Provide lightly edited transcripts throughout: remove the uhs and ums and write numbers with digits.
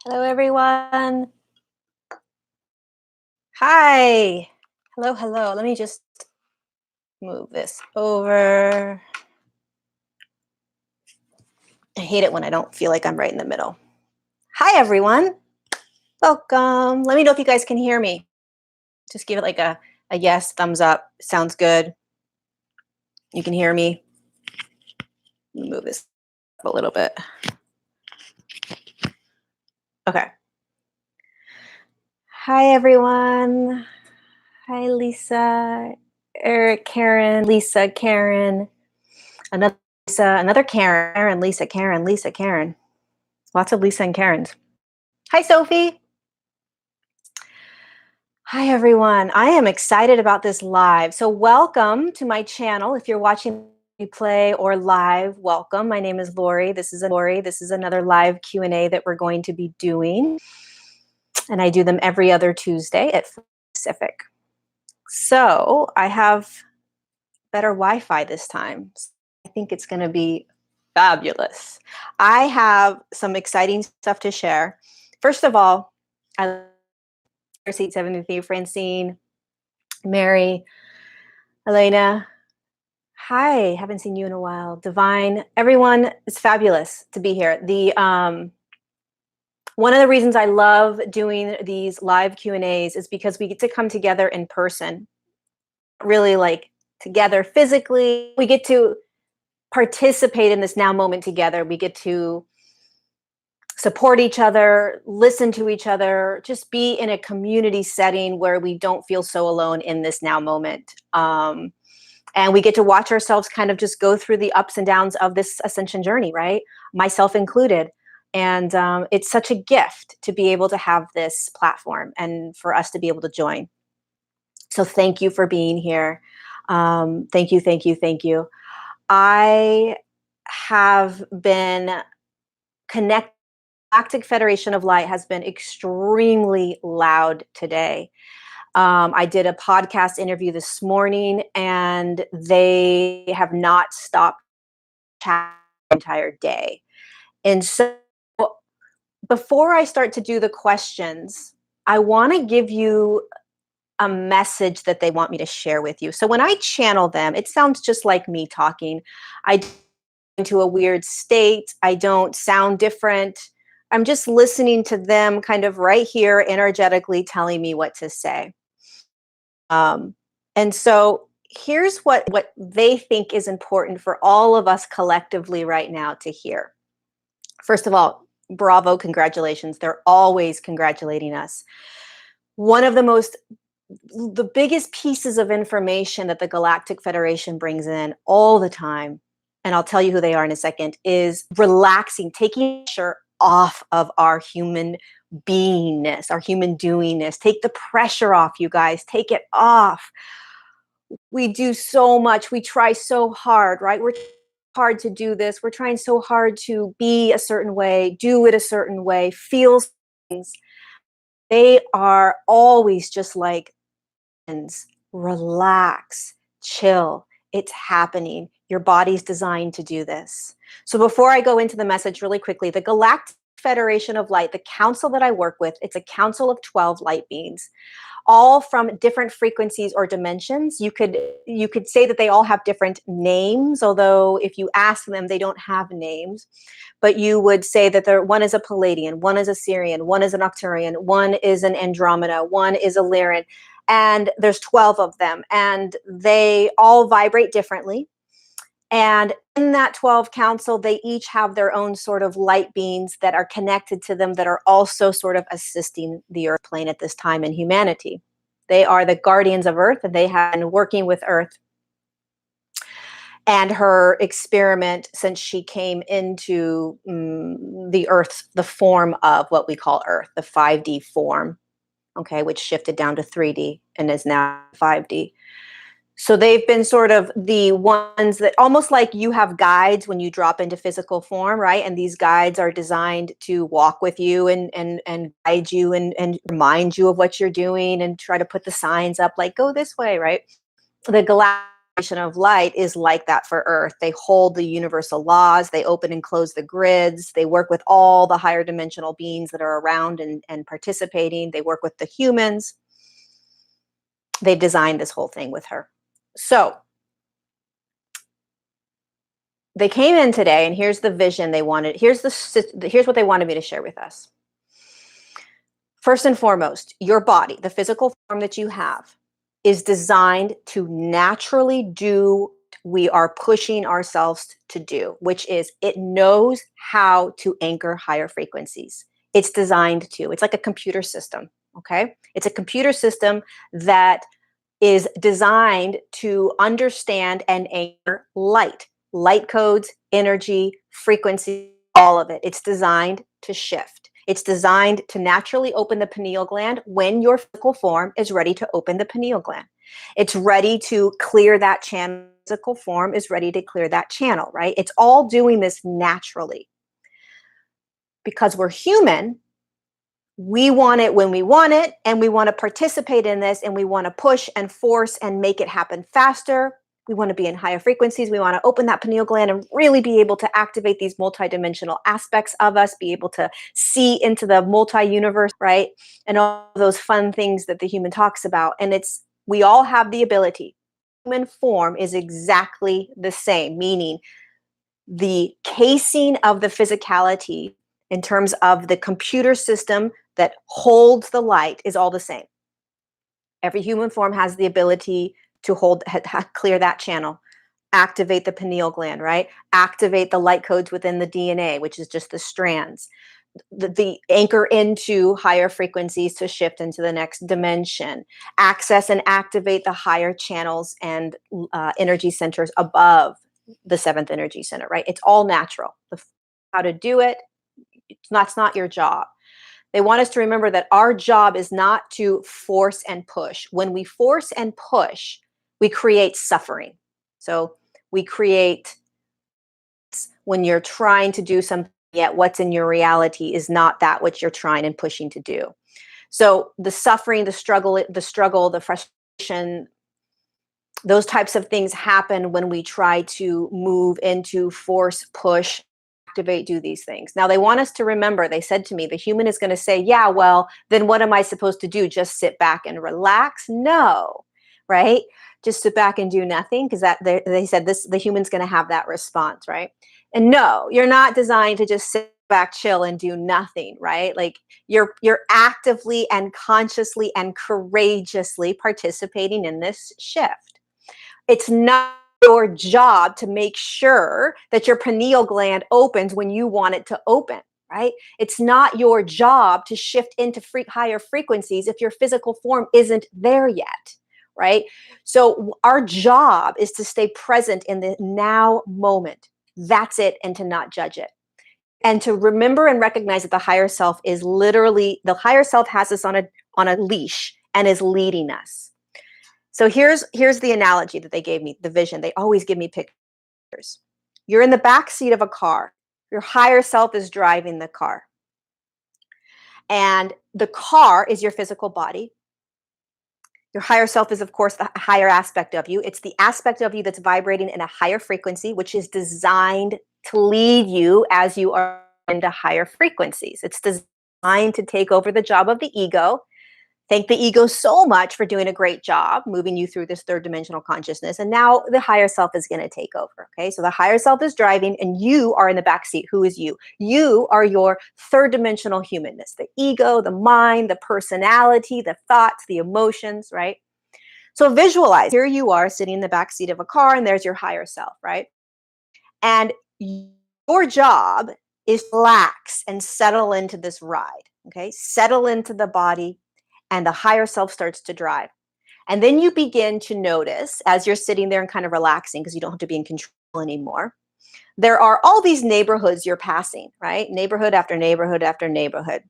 Hello, everyone. Hi. Hello, hello. Let me just move this over. I hate it when I don't feel like I'm right in the middle. Hi, everyone. Welcome. Let me know if you guys can hear me. Just give it like a yes, thumbs up. Sounds good. You can hear me. Let me move this up a little bit. Okay. Hi, everyone. Hi, Lisa, Eric, Karen, Lisa, Karen, another Lisa, another Karen, Lisa, Karen, Lisa, Karen. Lots of Lisa and Karens. Hi, Sophie. Hi, everyone. I am excited about this live. So welcome to my channel. If you're watching replay or live, welcome. My name is Lori. This is another live Q&A that we're going to be doing. And I do them every other Tuesday at 4 Pacific. So I have better Wi-Fi this time. I think it's going to be fabulous. I have some exciting stuff to share. First of all, I Seat 73, Francine, Mary, Elena. Hi, haven't seen you in a while. Divine, everyone, it's fabulous to be here. One of the reasons I love doing these live Q&As is because we get to come together in person, really like together physically. We get to participate in this now moment together. We get to support each other, listen to each other, just be in a community setting where we don't feel so alone in this now moment. And we get to watch ourselves kind of just go through the ups and downs of this ascension journey, right? Myself included. And it's such a gift to be able to have this platform and for us to be able to join. So thank you for being here. Thank you, thank you, thank you. I have been connected. Galactic Federation of Light has been extremely loud today. I did a podcast interview this morning, and they have not stopped chatting the entire day. And so before I start to do the questions, I want to give you a message that they want me to share with you. So when I channel them, it sounds just like me talking. I into a weird state. I don't sound different. I'm just listening to them kind of right here energetically telling me what to say. And so here's what they think is important for all of us collectively right now to hear. First of all, bravo, congratulations. They're always congratulating us. One of the biggest pieces of information that the Galactic Federation brings in all the time, and I'll tell you who they are in a second, is relaxing, taking pressure off of our human beingness, our human doingness. Take the pressure off, you guys. Take it off. We do so much. We try so hard, right? We're hard to do this. We're trying so hard to be a certain way, do it a certain way, feel things. They are always just like, relax, chill. It's happening. Your body's designed to do this. So before I go into the message really quickly, the Galactic Federation of Light, the council that I work with, it's a council of 12 light beings, all from different frequencies or dimensions. You could say that they all have different names, although if you ask them, they don't have names. But you would say that one is a Palladian, one is a Sirian, one is an Octurian, one is an Andromeda, one is a Lyran, and there's 12 of them, and they all vibrate differently. And in that 12 council, they each have their own sort of light beings that are connected to them that are also sort of assisting the Earth plane at this time in humanity. They are the guardians of Earth, and they have been working with Earth and her experiment since she came into the Earth, the form of what we call Earth, the 5D form, okay, which shifted down to 3D and is now 5D. So they've been sort of the ones that almost like you have guides when you drop into physical form, right? And these guides are designed to walk with you and guide you and remind you of what you're doing and try to put the signs up like, go this way, right? The Galactic of light is like that for Earth. They hold the universal laws, they open and close the grids, they work with all the higher dimensional beings that are around and participating, they work with the humans. They've designed this whole thing with her. So they came in today, and here's the vision they wanted. Here's what they wanted me to share with us. First and foremost, your body, the physical form that you have, is designed to naturally do what we are pushing ourselves to do, which is it knows how to anchor higher frequencies. It's designed to. It's like a computer system, okay? It's a computer system that is designed to understand and anchor light codes, energy, frequency, all of it. It's designed to shift. It's designed to naturally open the pineal gland when your physical form is ready to open the pineal gland. It's ready to clear that channel. Physical form is ready to clear that channel, right? It's all doing this naturally. Because we're human, we want it when we want it, and we want to participate in this, and we want to push and force and make it happen faster. We want to be in higher frequencies. We want to open that pineal gland and really be able to activate these multidimensional aspects of us, be able to see into the multi-universe, right? And all those fun things that the human talks about. And we all have the ability. Human form is exactly the same, meaning the casing of the physicality in terms of the computer system that holds the light is all the same. Every human form has the ability to clear that channel, activate the pineal gland, right? Activate the light codes within the DNA, which is just the strands. The anchor into higher frequencies to shift into the next dimension, access and activate the higher channels and energy centers above the seventh energy center, right? It's all natural. How to do it, that's not your job. They want us to remember that our job is not to force and push. When we force and push, we create suffering. So we create, when you're trying to do something, yet what's in your reality is not that which you're trying and pushing to do. So the suffering, the struggle, the frustration, those types of things happen when we try to move into force, push, activate, do these things. Now, they want us to remember, they said to me, the human is going to say, yeah, well, then what am I supposed to do? Just sit back and relax? No, right? Just sit back and do nothing, because they said the human's going to have that response, right? And no, you're not designed to just sit back, chill, and do nothing, right? Like you're actively and consciously and courageously participating in this shift. It's not your job to make sure that your pineal gland opens when you want it to open, right? It's not your job to shift into higher frequencies if your physical form isn't there yet, right? So our job is to stay present in the now moment. That's it, and to not judge it. And to remember and recognize that the higher self is literally, the higher self has us on a leash and is leading us. So here's the analogy that they gave me, the vision. They always give me pictures. You're in the back seat of a car. Your higher self is driving the car. And the car is your physical body. Your higher self is, of course, the higher aspect of you. It's the aspect of you that's vibrating in a higher frequency, which is designed to lead you as you are into higher frequencies. It's designed to take over the job of the ego. Thank the ego so much for doing a great job moving you through this third dimensional consciousness. And now the higher self is going to take over. Okay. So the higher self is driving and you are in the back seat. Who is you? You are your third dimensional humanness, the ego, the mind, the personality, the thoughts, the emotions, right? So visualize, here you are sitting in the back seat of a car and there's your higher self, right? And your job is to relax and settle into this ride. Okay. Settle into the body. And the higher self starts to drive. And then you begin to notice, as you're sitting there and kind of relaxing, because you don't have to be in control anymore, there are all these neighborhoods you're passing, right? Neighborhood after neighborhood after neighborhood.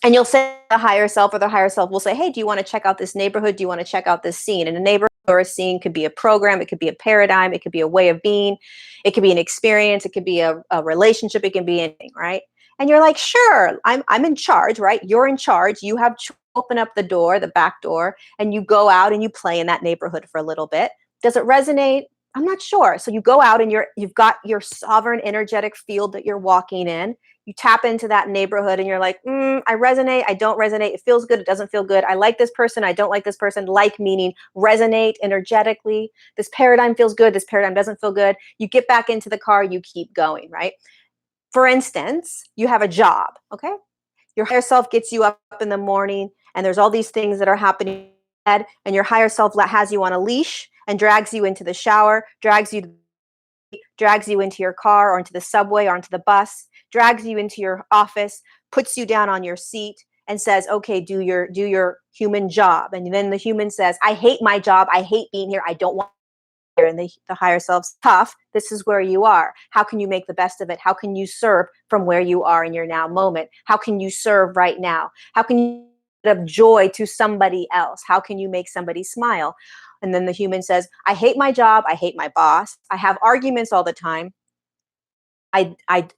And you'll say the higher self, or the higher self will say, hey, do you want to check out this neighborhood? Do you want to check out this scene? And a neighborhood or a scene could be a program. It could be a paradigm. It could be a way of being. It could be an experience. It could be a relationship. It can be anything, right? And you're like, sure, I'm in charge, right? You're in charge. You have open up the door, the back door, and you go out and you play in that neighborhood for a little bit. Does it resonate? I'm not sure. So you go out and you've got your sovereign energetic field that you're walking in. You tap into that neighborhood and you're like, I resonate, I don't resonate. It feels good, it doesn't feel good. I like this person, I don't like this person. Like meaning resonate energetically. This paradigm feels good, this paradigm doesn't feel good. You get back into the car, you keep going, right? For instance, you have a job, okay? Your higher self gets you up in the morning and there's all these things that are happening, and your higher self has you on a leash and drags you into the shower, drags you into your car or into the subway or into the bus, drags you into your office, puts you down on your seat and says, okay, do your human job. And then the human says, I hate my job, I hate being here, I don't want here. And the higher self's tough. This is where you are. How can you make the best of it? How can you serve from where you are in your now moment? How can you serve right now? How can you give joy to somebody else? How can you make somebody smile? And then the human says, I hate my job, I hate my boss, I have arguments all the time, I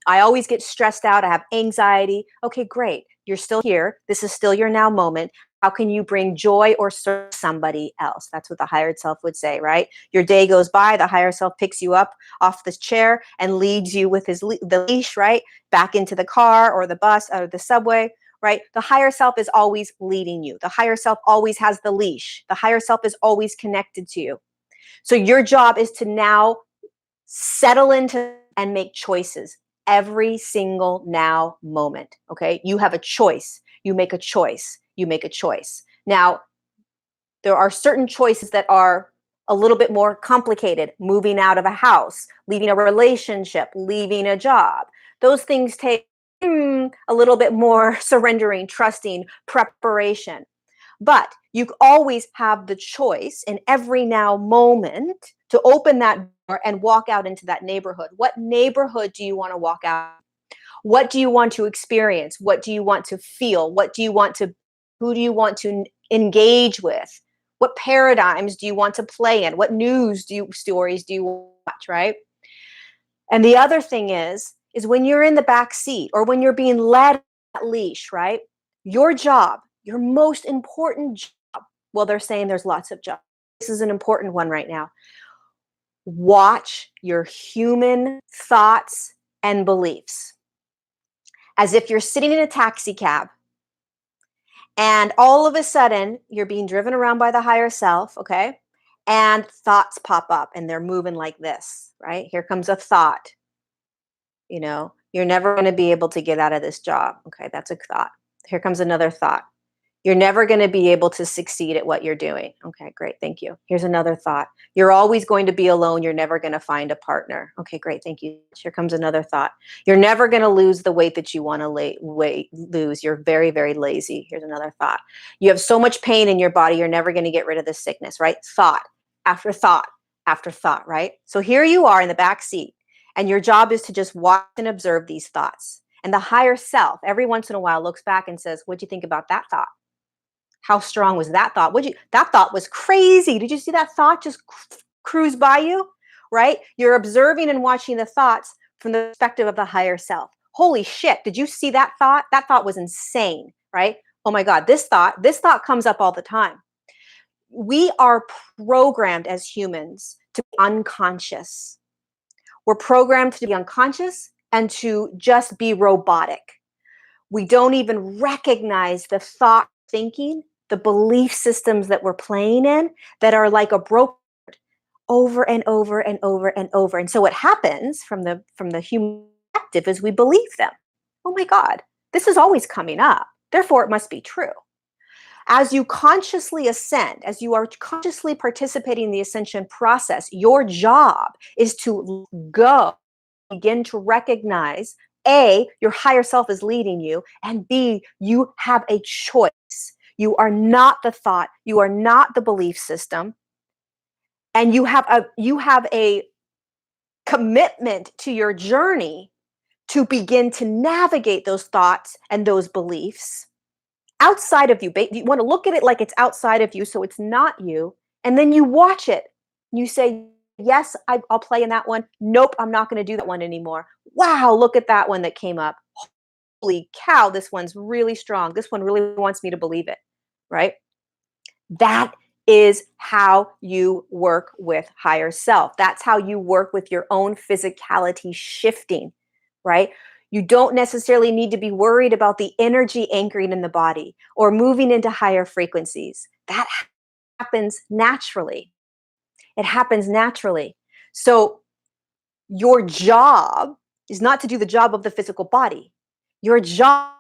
always get stressed out, I have anxiety. Okay, great. You're still here. This is still your now moment. How can you bring joy or serve somebody else? That's what the higher self would say, right? Your day goes by, the higher self picks you up off this chair and leads you with the leash, right? Back into the car or the bus or the subway, right? The higher self is always leading you. The higher self always has the leash. The higher self is always connected to you. So your job is to now settle into and make choices every single now moment. Okay. You have a choice. You make a choice. You make a choice. Now, there are certain choices that are a little bit more complicated. Moving out of a house, leaving a relationship, leaving a job. Those things take a little bit more surrendering, trusting, preparation. But you always have the choice in every now moment to open that door and walk out into that neighborhood. What neighborhood do you want to walk out? What do you want to experience? What do you want to feel? Who do you want to engage with? What paradigms do you want to play in? What stories do you watch, right? And the other thing is when you're in the back seat or when you're being led that leash, right? Your job, your most important job, well, they're saying there's lots of jobs. This is an important one right now. Watch your human thoughts and beliefs. As if you're sitting in a taxi cab and all of a sudden you're being driven around by the higher self, okay? And thoughts pop up and they're moving like this, right? Here comes a thought. You're never going to be able to get out of this job. Okay, that's a thought. Here comes another thought. You're never going to be able to succeed at what you're doing. Okay, great. Thank you. Here's another thought. You're always going to be alone. You're never going to find a partner. Okay, great. Thank you. Here comes another thought. You're never going to lose the weight that you want to lose. You're very, very lazy. Here's another thought. You have so much pain in your body. You're never going to get rid of this sickness, right? Thought after thought after thought, right? So here you are in the back seat, and your job is to just watch and observe these thoughts. And the higher self, every once in a while, looks back and says, what'd you think about that thought? How strong was that thought? That thought was crazy. Did you see that thought just cruise by you? Right? You're observing and watching the thoughts from the perspective of the higher self. Holy shit, did you see that thought? That thought was insane, right? Oh my God, this thought comes up all the time. We are programmed as humans to be unconscious. We're programmed to be unconscious and to just be robotic. We don't even recognize the thought thinking, the belief systems that we're playing in that are like a broken over and over and over and over. And so what happens from the human perspective is we believe them. Oh my God, this is always coming up. Therefore, it must be true. As you consciously ascend, as you are consciously participating in the ascension process, your job is to begin to recognize A, your higher self is leading you, and B, you have a choice. You are not the thought, you are not the belief system, and you have a commitment to your journey to begin to navigate those thoughts and those beliefs outside of you. You want to look at it like it's outside of you, so it's not you, and then you watch it. You say, yes, I'll play in that one. Nope, I'm not going to do that one anymore. Wow, look at that one that came up. Holy cow, this one's really strong. This one really wants me to believe it, right? That is how you work with higher self. That's how you work with your own physicality shifting, right? You don't necessarily need to be worried about the energy anchoring in the body or moving into higher frequencies. That happens naturally. It happens naturally. So your job is not to do the job of the physical body. Your job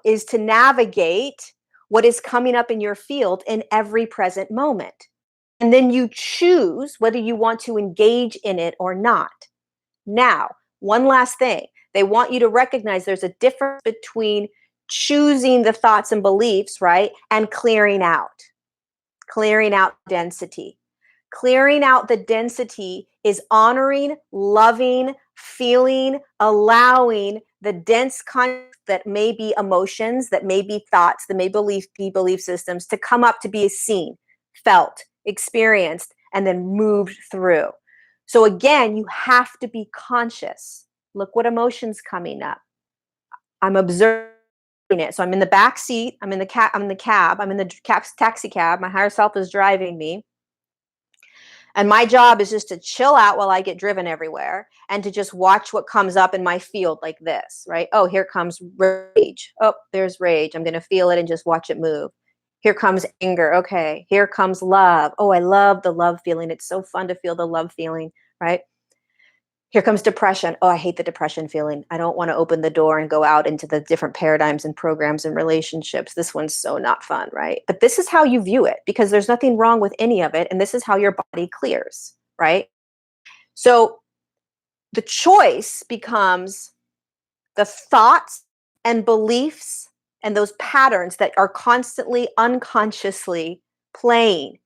is to navigate what is coming up in your field in every present moment. And then you choose whether you want to engage in it or not. Now, one last thing. They want you to recognize there's a difference between choosing the thoughts and beliefs, right? And clearing out density. Clearing out the density is honoring, loving, feeling, allowing the dense content that may be emotions, that may be thoughts, that may be belief systems to come up to be seen, felt, experienced, and then moved through. So again, you have to be conscious. Look what emotion's coming up. I'm observing it. So I'm in the back seat. I'm in the cab. I'm in the taxi cab. My higher self is driving me. And my job is just to chill out while I get driven everywhere and to just watch what comes up in my field like this, right? Oh, here comes rage. Oh, there's rage. I'm going to feel it and just watch it move. Here comes anger. Okay. Here comes love. Oh, I love the love feeling. It's so fun to feel the love feeling, right? Here comes depression. Oh, I hate the depression feeling. I don't want to open the door and go out into the different paradigms and programs and relationships. This one's so not fun, right? But this is how you view it because there's nothing wrong with any of it. And this is how your body clears, right? So the choice becomes the thoughts and beliefs and those patterns that are constantly unconsciously playing.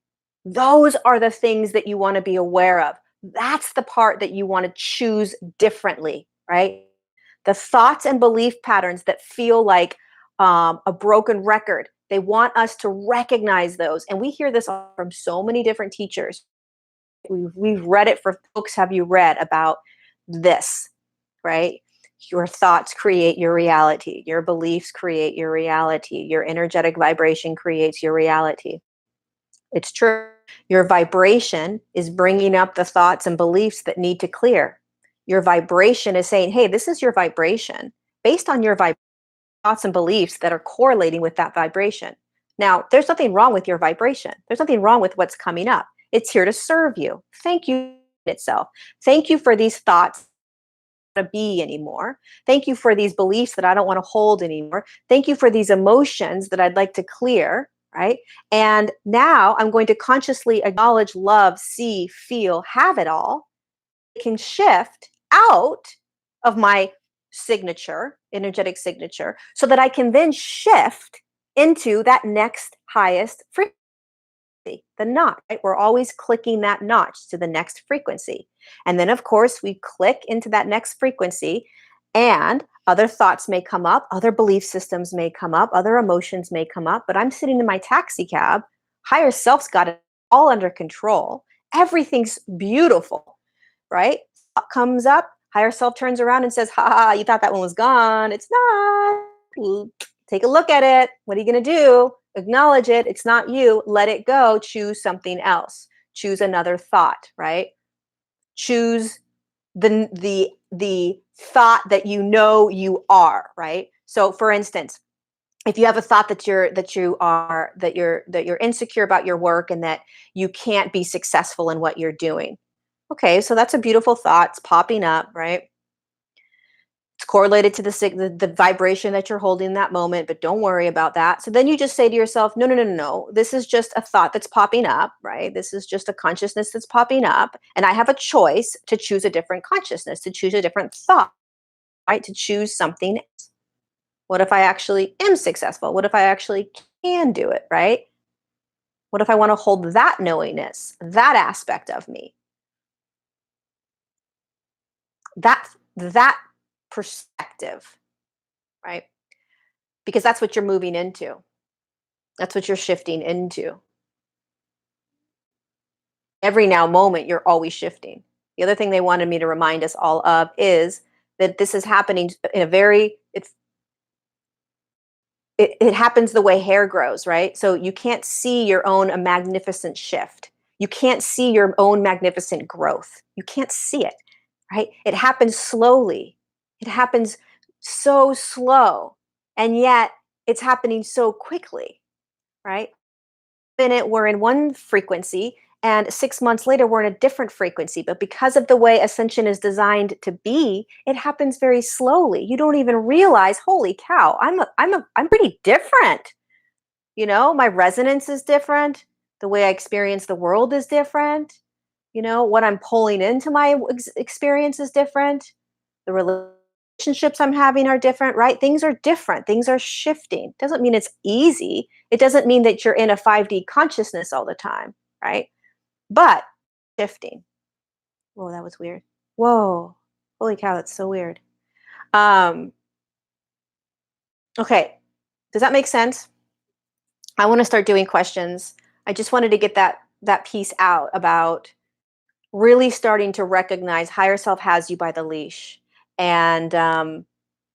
Those are the things that you want to be aware of. That's the part that you want to choose differently, right? The thoughts and belief patterns that feel like a broken record. They want us to recognize those. And we hear this from so many different teachers. We've read it for books. Have you read about this, right? Your thoughts create your reality. Your beliefs create your reality. Your energetic vibration creates your reality. It's true. Your vibration is bringing up the thoughts and beliefs that need to clear. Your vibration is saying, hey, this is your vibration based on your thoughts and beliefs that are correlating with that vibration. Now, there's nothing wrong with your vibration. There's nothing wrong with what's coming up. It's here to serve you. Thank you itself. Thank you for these thoughts to be anymore. Thank you for these beliefs that I don't want to hold anymore. Thank you for these emotions that I'd like to clear, right? And now I'm going to consciously acknowledge, love, see, feel, have it all. It can shift out of my signature, energetic signature, so that I can then shift into that next highest frequency. The notch, right? We're always clicking that notch to the next frequency. And then, of course, we click into that next frequency, and other thoughts may come up, other belief systems may come up, other emotions may come up, but I'm sitting in my taxi cab. Higher self's got it all under control. Everything's beautiful, right? Thought comes up, higher self turns around and says, ha ha, you thought that one was gone. It's not. Take a look at it. What are you going to do? Acknowledge it. It's not you. Let it go. Choose something else. Choose another thought, right? Choose the thought that you know you are, right? So for instance, if you have a thought that you're insecure about your work and that you can't be successful in what you're doing. Okay, so that's a beautiful thought. It's popping up, right? It's correlated to the vibration that you're holding in that moment, but don't worry about that. So then you just say to yourself, no, no, no, no, no. This is just a thought that's popping up, right? This is just a consciousness that's popping up. And I have a choice to choose a different consciousness, to choose a different thought, right? To choose something else. What if I actually am successful? What if I actually can do it, right? What if I want to hold that knowingness, that aspect of me? That perspective, right? Because that's what you're moving into. That's what you're shifting into. Every now moment, you're always shifting. The other thing they wanted me to remind us all of is that this is happening in a very, it happens the way hair grows, right? So you can't see your own a magnificent shift. You can't see your own magnificent growth. You can't see it, right? It happens slowly. It happens so slow. And yet it's happening so quickly, right? Minute we're in one frequency, and 6 months later we're in a different frequency, but because of the way ascension is designed to be, it happens very slowly. You don't even realize, holy cow, I'm pretty different. My resonance is different. The way I experience the world is different. What I'm pulling into my experience is different. The relationships I'm having are different, right? Things are different. Things are shifting. Doesn't mean it's easy. It doesn't mean that you're in a 5D consciousness all the time, right? But shifting. Whoa, that was weird. Whoa. Holy cow, that's so weird. Um, okay. Does that make sense? I want to start doing questions. I just wanted to get that piece out about really starting to recognize higher self has you by the leash, and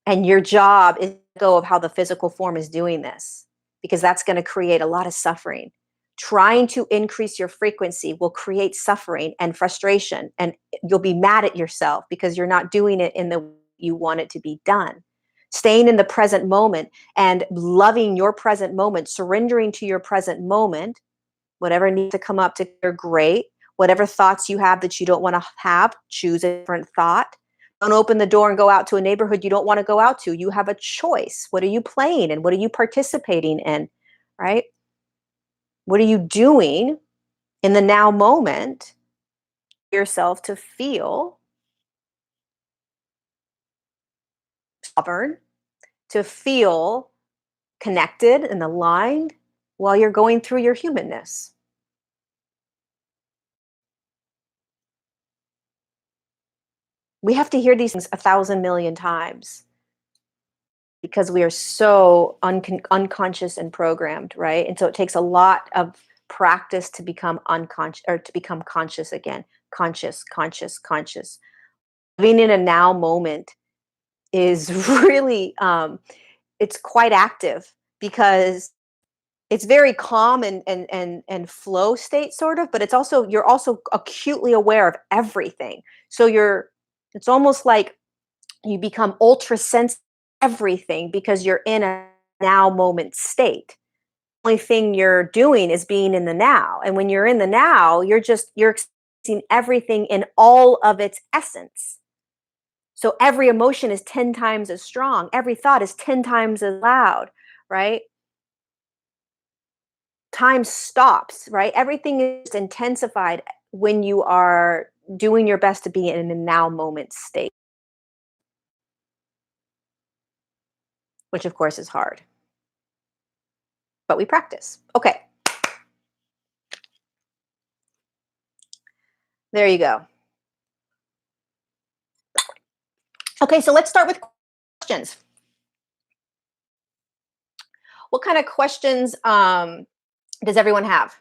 your job is to go of how the physical form is doing this, because that's going to create a lot of suffering. Trying to increase your frequency will create suffering and frustration, and you'll be mad at yourself because you're not doing it in the way you want it to be done. Staying in the present moment and loving your present moment, surrendering to your present moment, whatever needs to come up to clear, great. Whatever thoughts you have that you don't want to have, choose a different thought. Don't open the door and go out to a neighborhood you don't want to go out to. You have a choice. What are you playing and what are you participating in, right? What are you doing in the now moment yourself to feel sovereign, to feel connected and aligned while you're going through your humanness? We have to hear these things 1,000 million times because we are so unconscious and programmed, right? And so it takes a lot of practice to become unconscious, or to become conscious again. Conscious, conscious, conscious. Living in a now moment is really, it's quite active, because it's very calm and flow state sort of, but you're also acutely aware of everything. So it's almost like you become ultra sensitive to everything because you're in a now moment state. Only thing you're doing is being in the now. And when you're in the now, you're experiencing everything in all of its essence. So every emotion is 10 times as strong. Every thought is 10 times as loud, right? Time stops, right? Everything is intensified when you are doing your best to be in a now moment state, which of course is hard, but we practice. Okay, there you go. Okay, so let's start with questions. What kind of questions does everyone have?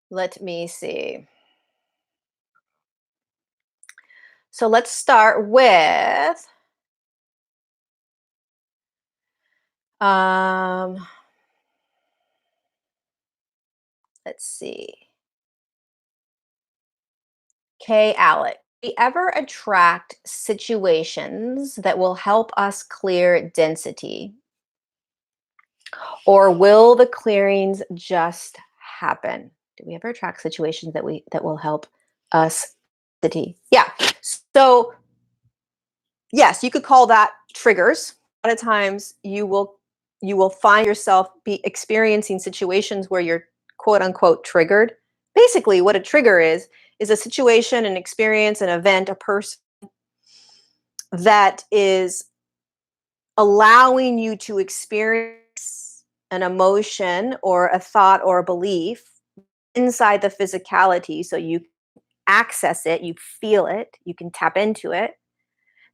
Let me see. So let's start with um, let's see. Okay, Alec. We ever attract situations that will help us clear density, or will the clearings just happen? Do we ever attract situations that will help us density? Yeah. So yes, you could call that triggers. A lot of times you will find yourself be experiencing situations where you're quote unquote triggered. Basically, what a trigger is a situation, an experience, an event, a person that is allowing you to experience an emotion or a thought or a belief inside the physicality, so you access it, you feel it, you can tap into it,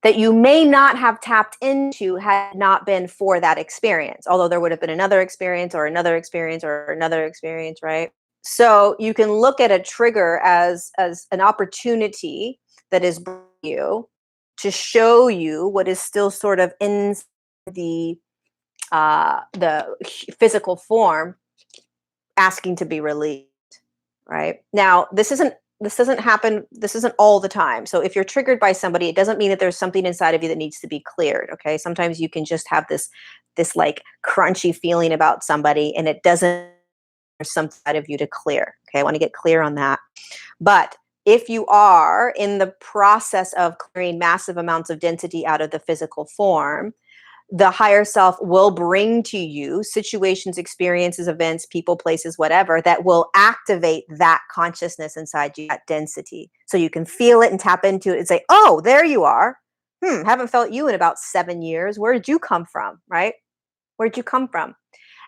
that you may not have tapped into had not been for that experience, although there would have been another experience or another experience or another experience, right? So you can look at a trigger as an opportunity that is brought to you to show you what is still sort of in the physical form, asking to be released. Right now, this doesn't happen. This isn't all the time. So if you're triggered by somebody, it doesn't mean that there's something inside of you that needs to be cleared. Okay, sometimes you can just have this like crunchy feeling about somebody, and it doesn't. There's some side of you to clear. Okay, I want to get clear on that. But if you are in the process of clearing massive amounts of density out of the physical form, the higher self will bring to you situations, experiences, events, people, places, whatever, that will activate that consciousness inside you, that density. So you can feel it and tap into it and say, oh, there you are. Haven't felt you in about 7 years. Where did you come from? Right? Where'd you come from?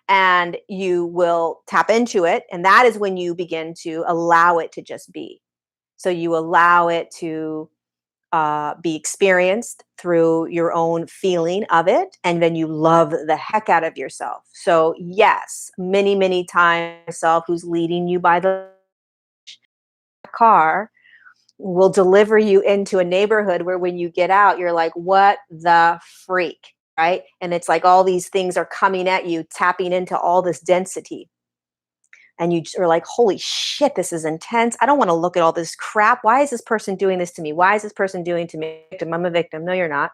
And you will tap into it. And that is when you begin to allow it to just be. So you allow it to be experienced through your own feeling of it, and then you love the heck out of yourself. So yes, many, many times yourself who's leading you by the car will deliver you into a neighborhood where when you get out, you're like, what the freak, right? And it's like all these things are coming at you, tapping into all this density. And you are like, holy shit, this is intense. I don't want to look at all this crap. Why is this person doing this to me? Why is this person doing to me? I'm a victim. No, you're not.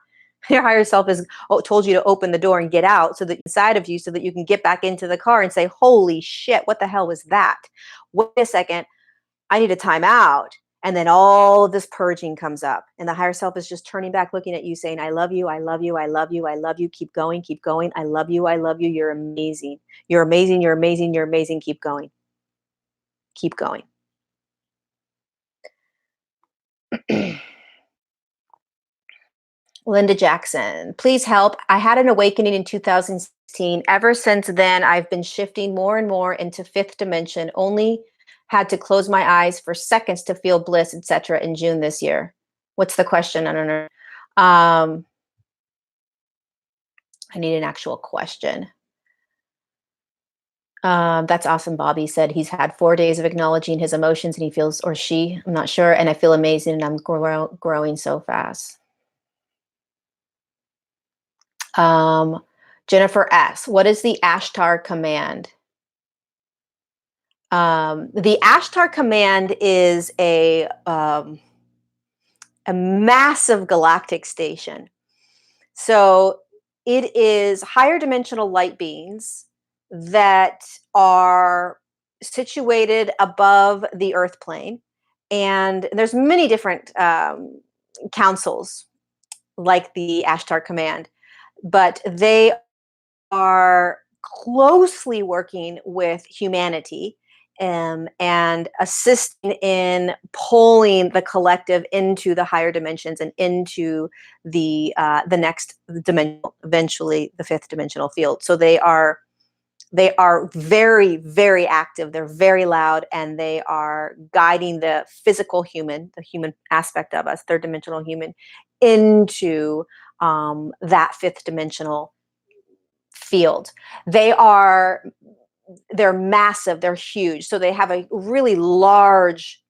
Your higher self has told you to open the door and get out, so that inside of you, so that you can get back into the car and say, holy shit, what the hell was that? Wait a second, I need a time out. And then all of this purging comes up. And the higher self is just turning back, looking at you, saying, I love you, I love you, I love you, I love you. Keep going, keep going. I love you, I love you. You're amazing. You're amazing, you're amazing, you're amazing. Keep going. Keep going. Linda Jackson, please help. I had an awakening in 2016. Ever since then, I've been shifting more and more into fifth dimension. Only had to close my eyes for seconds to feel bliss, etc. in June this year. What's the question? I don't know. I need an actual question. That's awesome. Bobby said he's had 4 days of acknowledging his emotions and he feels, or she, I'm not sure, and I feel amazing and I'm growing so fast. Jennifer S. What is the Ashtar Command? The Ashtar Command is a massive galactic station. So it is higher dimensional light beings that are situated above the Earth plane, and there's many different councils like the Ashtar Command, but they are closely working with humanity, and assisting in pulling the collective into the higher dimensions and into the next dimension, eventually the fifth dimensional field. So they are very, very active. They're very loud, and they are guiding the physical human, the human aspect of us, third dimensional human, into that fifth dimensional field. They're massive, they're huge. So they have a really large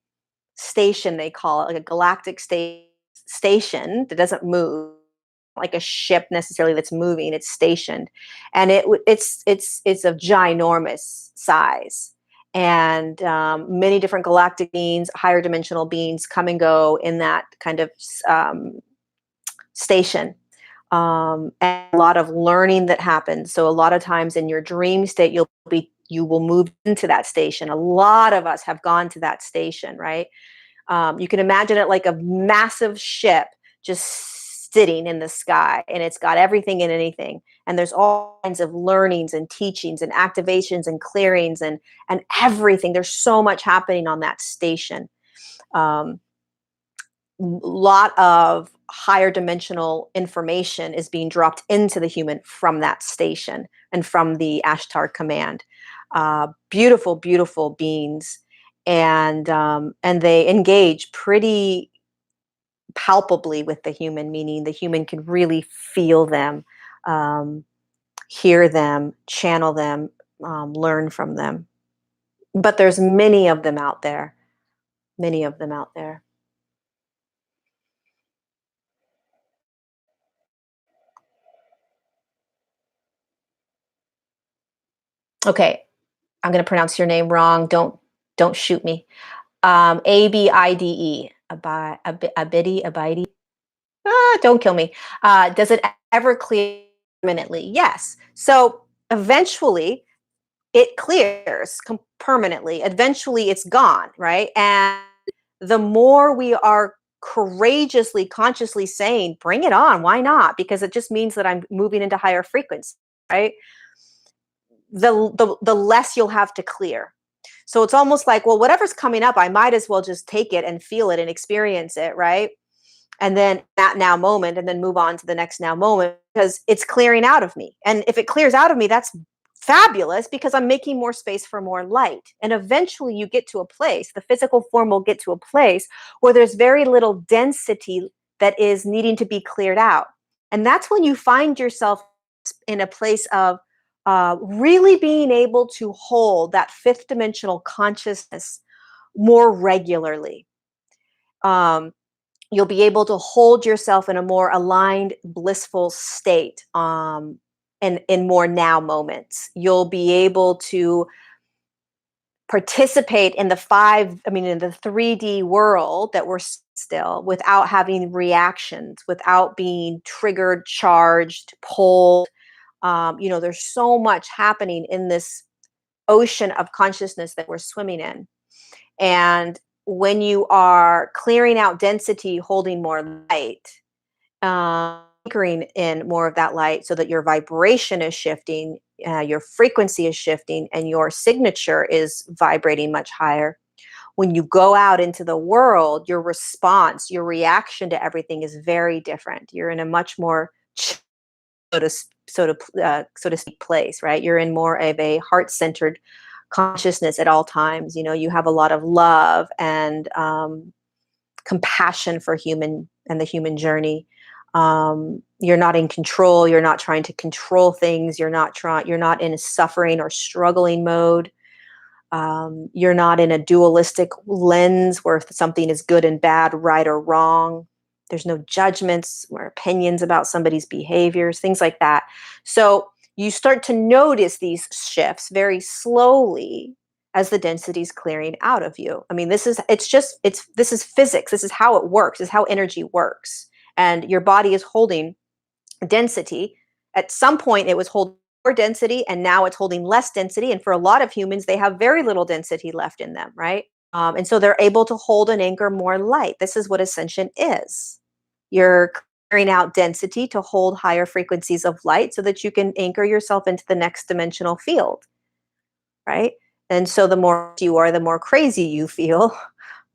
station, they call it, like a galactic station that doesn't move like a ship necessarily that's moving, it's stationed. And it's of ginormous size. And many different galactic beings, higher dimensional beings come and go in that kind of station. And a lot of learning that happens. So a lot of times in your dream state, you will move into that station. A lot of us have gone to that station, right? You can imagine it like a massive ship just sitting in the sky, and it's got everything and anything. And there's all kinds of learnings and teachings and activations and clearings and everything. There's so much happening on that station. Lot of higher dimensional information is being dropped into the human from that station and from the Ashtar Command. Beautiful, beautiful beings, and they engage pretty palpably with the human, meaning the human can really feel them, hear them, channel them, learn from them. But there's many of them out there. Many of them out there. Okay, I'm going to pronounce your name wrong. Don't shoot me. Abide, abide. Don't kill me. Does it ever clear permanently? Yes. So eventually it clears permanently. Eventually it's gone, right? And the more we are courageously, consciously saying, bring it on, why not? Because it just means that I'm moving into higher frequency, right? The less you'll have to clear. So it's almost like, well, whatever's coming up, I might as well just take it and feel it and experience it, right? And then that now moment, and then move on to the next now moment, because it's clearing out of me. And if it clears out of me, that's fabulous, because I'm making more space for more light. And eventually you get to a place, the physical form will get to a place where there's very little density that is needing to be cleared out. And that's when you find yourself in a place of really being able to hold that fifth dimensional consciousness more regularly. Um, you'll be able to hold yourself in a more aligned, blissful state, in more now moments. You'll be able to participate in the in the 3D world that we're still, without having reactions, without being triggered, charged, pulled. There's so much happening in this ocean of consciousness that we're swimming in. And when you are clearing out density, holding more light, anchoring in more of that light, so that your vibration is shifting, your frequency is shifting, and your signature is vibrating much higher. When you go out into the world, your response, your reaction to everything is very different. You're in a much more so to so to speak place, right? You're in more of a heart-centered consciousness at all times. You have a lot of love and compassion for human and the human journey. You're not in control. You're not trying to control things. You're not in a suffering or struggling mode. You're not in a dualistic lens where something is good and bad, right or wrong. There's no judgments or opinions about somebody's behaviors, things like that. So you start to notice these shifts very slowly as the density is clearing out of you. I mean, this is physics. This is how it works. This is how energy works. And your body is holding density. At some point, it was holding more density, and now it's holding less density. And for a lot of humans, they have very little density left in them, right? And so they're able to hold and anchor more light. This is what ascension is. You're clearing out density to hold higher frequencies of light so that you can anchor yourself into the next dimensional field, right? And so the more you are, the more crazy you feel,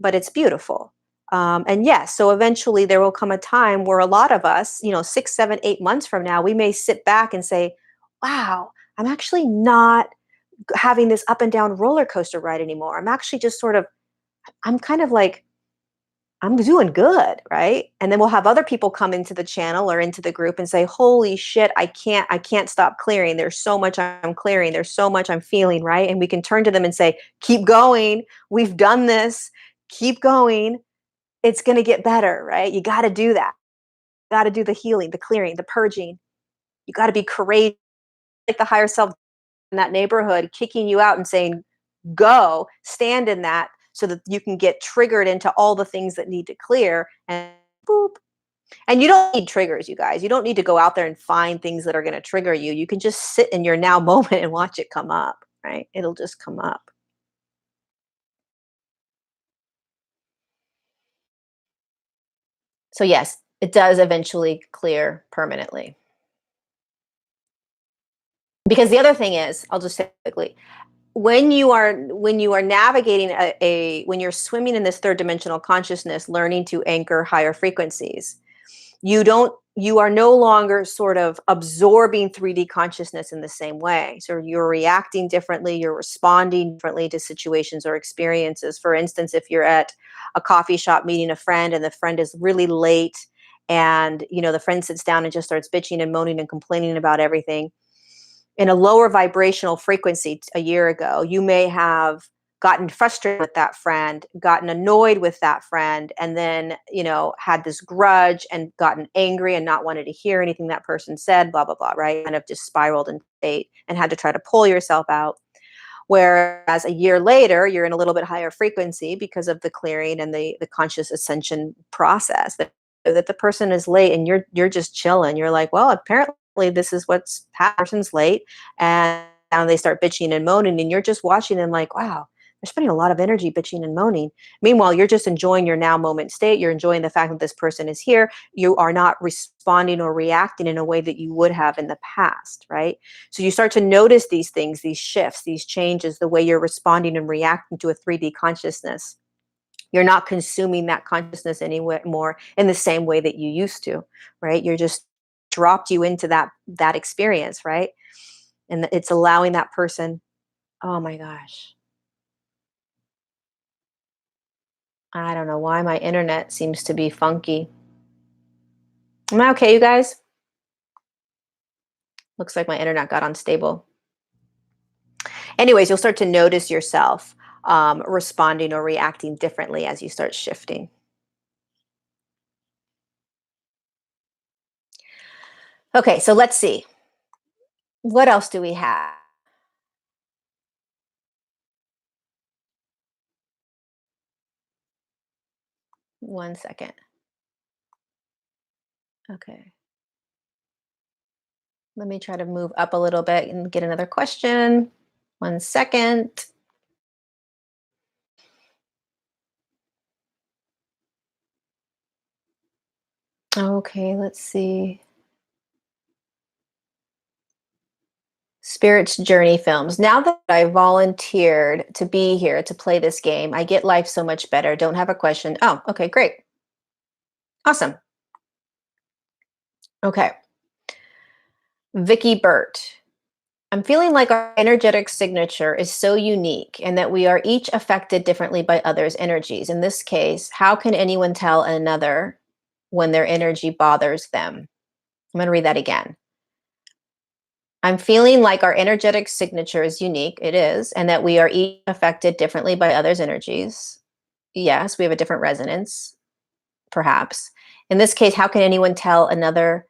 but it's beautiful. And yes, so eventually there will come a time where a lot of us, 6, 7, 8 months from now, we may sit back and say, wow, I'm actually not having this up and down roller coaster ride anymore. I'm actually just I'm kind of like, I'm doing good, right? And then we'll have other people come into the channel or into the group and say, holy shit, I can't stop clearing. There's so much I'm clearing. There's so much I'm feeling, right? And we can turn to them and say, keep going. We've done this. Keep going. It's going to get better, right? You got to do that. You got to do the healing, the clearing, the purging. You got to be courageous, like the higher self in that neighborhood, kicking you out and saying, go, stand in that, so that you can get triggered into all the things that need to clear, and boop. And you don't need triggers, you guys. You don't need to go out there and find things that are going to trigger you. You can just sit in your now moment and watch it come up, right? It'll just come up. So yes, it does eventually clear permanently. Because the other thing is, I'll just say quickly, when you are navigating when you're swimming in this third dimensional consciousness, learning to anchor higher frequencies, you are no longer sort of absorbing 3D consciousness in the same way. So you're reacting differently, you're responding differently to situations or experiences. For instance, if you're at a coffee shop meeting a friend and the friend is really late, and the friend sits down and just starts bitching and moaning and complaining about everything, in a lower vibrational frequency a year ago, you may have gotten frustrated with that friend, gotten annoyed with that friend, and then, had this grudge and gotten angry and not wanted to hear anything that person said, blah, blah, blah, right? Kind of just spiraled in fate and had to try to pull yourself out. Whereas a year later, you're in a little bit higher frequency because of the clearing and the conscious ascension process. That the person is late and you're just chilling. You're like, well, apparently this is what's person's late, and now they start bitching and moaning, and you're just watching them like, wow, they're spending a lot of energy bitching and moaning. Meanwhile, you're just enjoying your now moment state. You're enjoying the fact that this person is here. You are not responding or reacting in a way that you would have in the past, right? So you start to notice these things, these shifts, these changes, the way you're responding and reacting to a 3D consciousness. You're not consuming that consciousness anymore in the same way that you used to, right? You're just dropped you into that experience, right? And it's allowing that person, oh my gosh, I don't know why my internet seems to be funky. Am I okay, you guys? Looks like my internet got unstable. Anyways, you'll start to notice yourself responding or reacting differently as you start shifting. Okay, so let's see. What else do we have? One second. Okay. Let me try to move up a little bit and get another question. One second. Okay, let's see. Spirit's Journey Films. Now that I volunteered to be here to play this game, I get life so much better. Don't have a question. Oh, okay, great. Awesome. Okay. Vicky Burt. I'm feeling like our energetic signature is so unique and that we are each affected differently by others' energies. In this case, how can anyone tell another when their energy bothers them? I'm going to read that again. I'm feeling like our energetic signature is unique. It is. And that we are each affected differently by others' energies. Yes, we have a different resonance, perhaps. In this case, how can anyone tell another?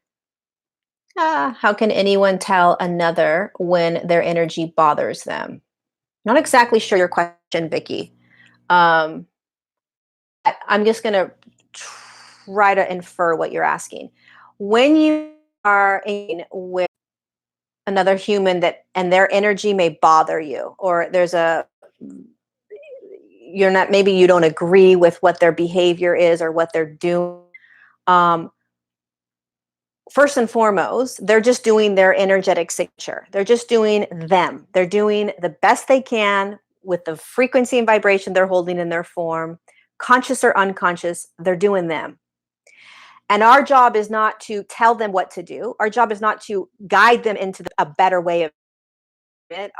How can anyone tell another when their energy bothers them? Not exactly sure your question, Vicky. Um, I'm just going to try to infer what you're asking. When you are in with another human that and their energy may bother you, or there's a you're not maybe you don't agree with what their behavior is or what they're doing. Um, First and foremost, they're just doing their energetic signature. They're just doing them. They're doing the best they can with the frequency and vibration they're holding in their form, conscious or unconscious, they're doing them. And our job is not to tell them what to do. Our job is not to guide them into a better way of it.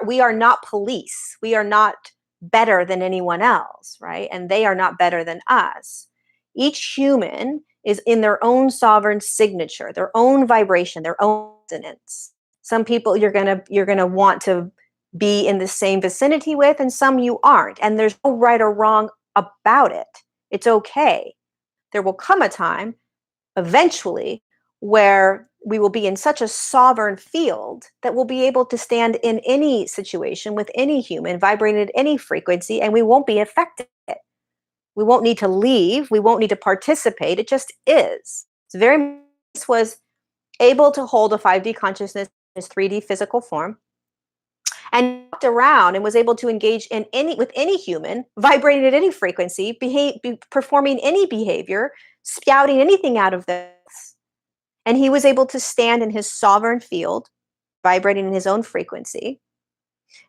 We are not police. We are not better than anyone else, right? And they are not better than us. Each human is in their own sovereign signature, their own vibration, their own resonance. Some people you're gonna want to be in the same vicinity with, and some you aren't. And there's no right or wrong about it. It's okay. There will come a time eventually where we will be in such a sovereign field that we'll be able to stand in any situation with any human, vibrating at any frequency, and we won't be affected. We won't need to leave. We won't need to participate. It just is. It's very this was able to hold a 5D consciousness in its 3D physical form and walked around and was able to engage in any with any human, vibrating at any frequency, performing any behavior, spouting anything out of this. And he was able to stand in his sovereign field, vibrating in his own frequency.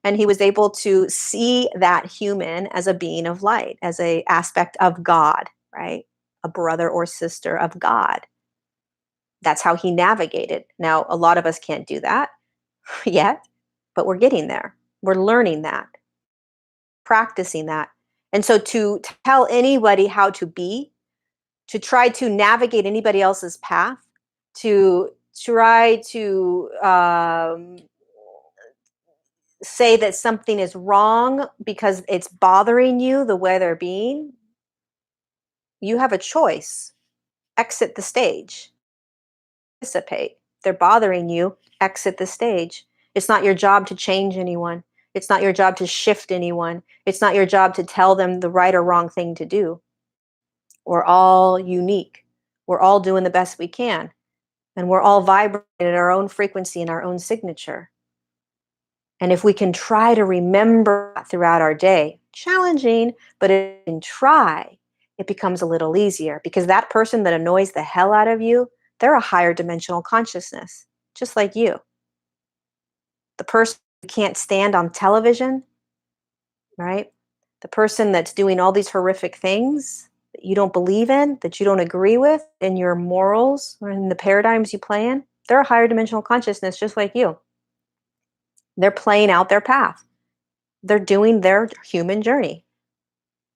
And he was able to see that human as a being of light, as a aspect of God, right? A brother or sister of God. That's how he navigated. Now, a lot of us can't do that yet, but we're getting there. We're learning that, practicing that. And so to tell anybody how to be, to try to navigate anybody else's path, to try to say that something is wrong because it's bothering you the way they're being, you have a choice. Exit the stage. Participate. They're bothering you, exit the stage. It's not your job to change anyone. It's not your job to shift anyone. It's not your job to tell them the right or wrong thing to do. We're all unique. We're all doing the best we can. And we're all vibrating at our own frequency and our own signature. And if we can try to remember that throughout our day, challenging, but if we can try, it becomes a little easier, because that person that annoys the hell out of you, they're a higher dimensional consciousness, just like you. The person you can't stand on television, right? The person that's doing all these horrific things that you don't believe in, that you don't agree with in your morals or in the paradigms you play in, they're a higher dimensional consciousness just like you. They're playing out their path. They're doing their human journey.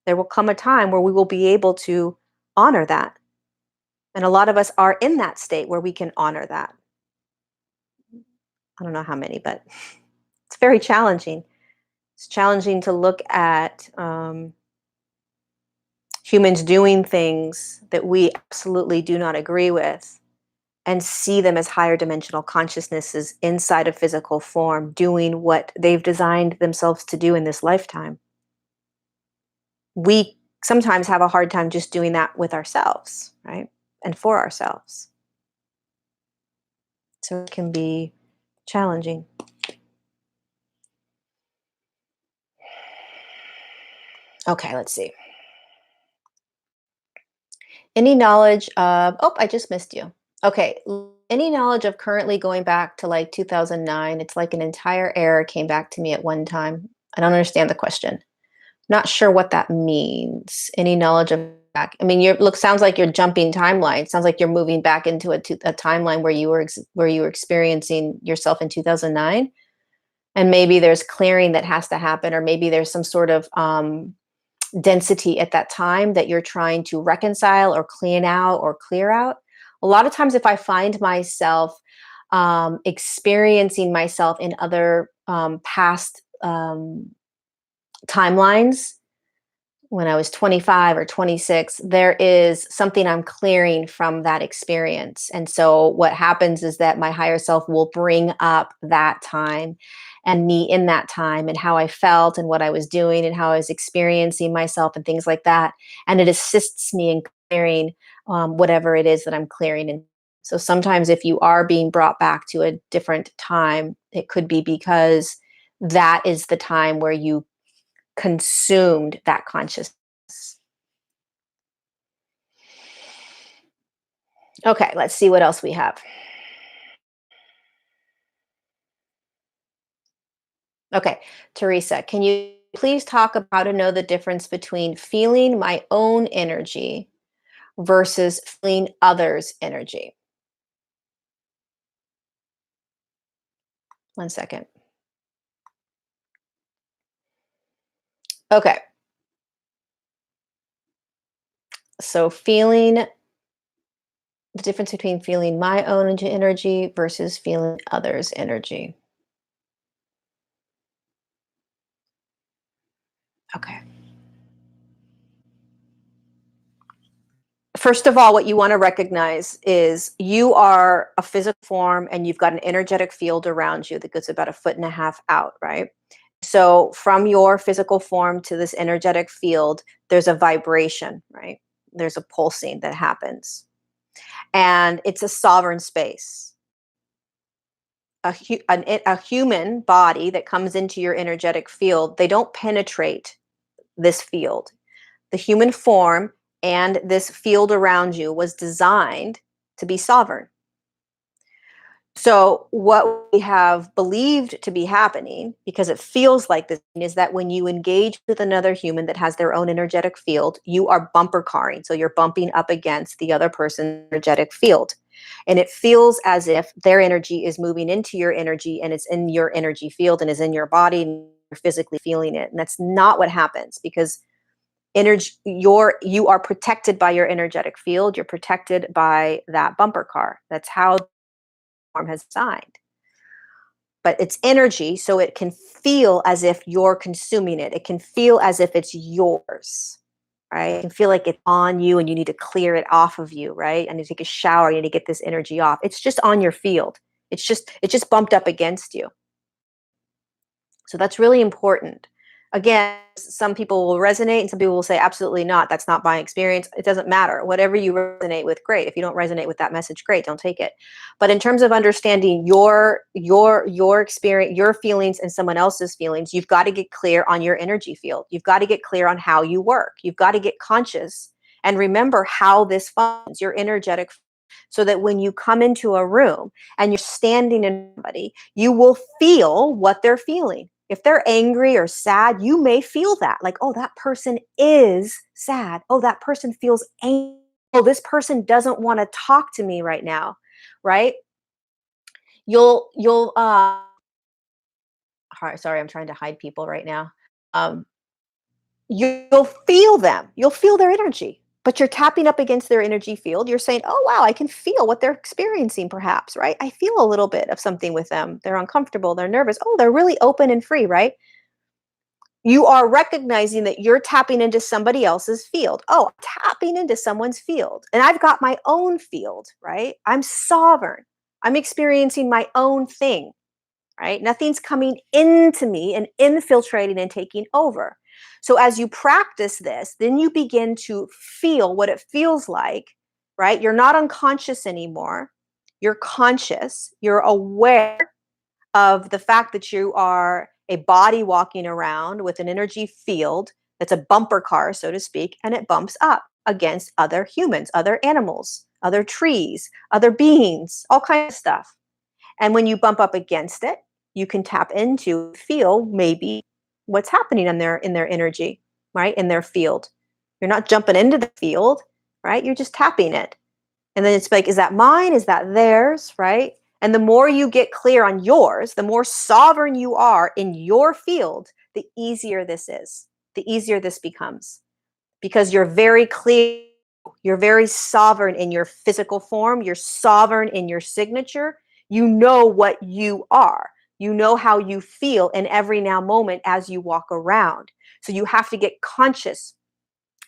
There will come a time where we will be able to honor that. And a lot of us are in that state where we can honor that. I don't know how many, but it's very challenging. It's challenging to look at humans doing things that we absolutely do not agree with and see them as higher dimensional consciousnesses inside of physical form, doing what they've designed themselves to do in this lifetime. We sometimes have a hard time just doing that with ourselves, right? And for ourselves. So it can be challenging. Okay, let's see. Any knowledge of, oh, I just missed you. Okay, any knowledge of currently going back to like 2009? It's like an entire era came back to me at one time. I don't understand the question. Not sure what that means. Any knowledge of back? I mean, sounds like you're jumping timeline. Sounds like you're moving back into a timeline where you were experiencing yourself in 2009, and maybe there's clearing that has to happen, or maybe there's some sort of density at that time that you're trying to reconcile or clean out or clear out. A lot of times, if I find myself experiencing myself in other past timelines, when I was 25 or 26, there is something I'm clearing from that experience. And so what happens is that my higher self will bring up that time and me in that time and how I felt and what I was doing and how I was experiencing myself and things like that. And it assists me in clearing whatever it is that I'm clearing. And so sometimes if you are being brought back to a different time, it could be because that is the time where you consumed that consciousness. Okay, let's see what else we have. Okay, Teresa, can you please talk about how to know the difference between feeling my own energy versus feeling others' energy? One second. Okay, so feeling the difference between feeling my own energy versus feeling others' energy. Okay. First of all, what you want to recognize is you are a physical form and you've got an energetic field around you that goes about 1.5 feet out, right? So from your physical form to this energetic field, there's a vibration, right? There's a pulsing that happens. And it's a sovereign space. A human body that comes into your energetic field, they don't penetrate this field. The human form and this field around you was designed to be sovereign. So, what we have believed to be happening, because it feels like this, is that when you engage with another human that has their own energetic field, you are bumper carring. So, you're bumping up against the other person's energetic field. And it feels as if their energy is moving into your energy and it's in your energy field and is in your body and you're physically feeling it. And that's not what happens, because you are protected by your energetic field. You're protected by that bumper car. That's how the form has designed. But it's energy, so it can feel as if you're consuming it. It can feel as if it's yours, right? It can feel like it's on you and you need to clear it off of you, right? And you take a shower, you need to get this energy off. It's just on your field. It's just bumped up against you. So that's really important. Again, some people will resonate and some people will say, absolutely not. That's not my experience. It doesn't matter. Whatever you resonate with, great. If you don't resonate with that message, great. Don't take it. But in terms of understanding your experience, your feelings and someone else's feelings, you've got to get clear on your energy field. You've got to get clear on how you work. You've got to get conscious and remember how this functions, your energetic, so that when you come into a room and you're standing in somebody, you will feel what they're feeling. If they're angry or sad, you may feel that. Like, oh, that person is sad. Oh, that person feels angry. Oh, this person doesn't want to talk to me right now, right? You'll sorry, I'm trying to hide people right now. Um, you'll feel them. You'll feel their energy, but you're tapping up against their energy field. You're saying, "Oh, wow, I can feel what they're experiencing perhaps, right? I feel a little bit of something with them. They're uncomfortable, they're nervous. Oh, they're really open and free, right?" You are recognizing that you're tapping into somebody else's field. Oh, I'm tapping into someone's field. And I've got my own field, right? I'm sovereign. I'm experiencing my own thing, right? Nothing's coming into me and infiltrating and taking over. So as you practice this, then you begin to feel what it feels like, right? You're not unconscious anymore. You're conscious. You're aware of the fact that you are a body walking around with an energy field that's a bumper car, so to speak, and it bumps up against other humans, other animals, other trees, other beings, all kinds of stuff. And when you bump up against it, you can tap into, feel maybe what's happening in their energy, right? In their field. You're not jumping into the field, right? You're just tapping it. And then it's like, is that mine? Is that theirs? Right? And the more you get clear on yours, the more sovereign you are in your field, the easier this is, the easier this becomes because you're very clear. You're very sovereign in your physical form. You're sovereign in your signature. You know what you are. You know how you feel in every now moment as you walk around. So you have to get conscious,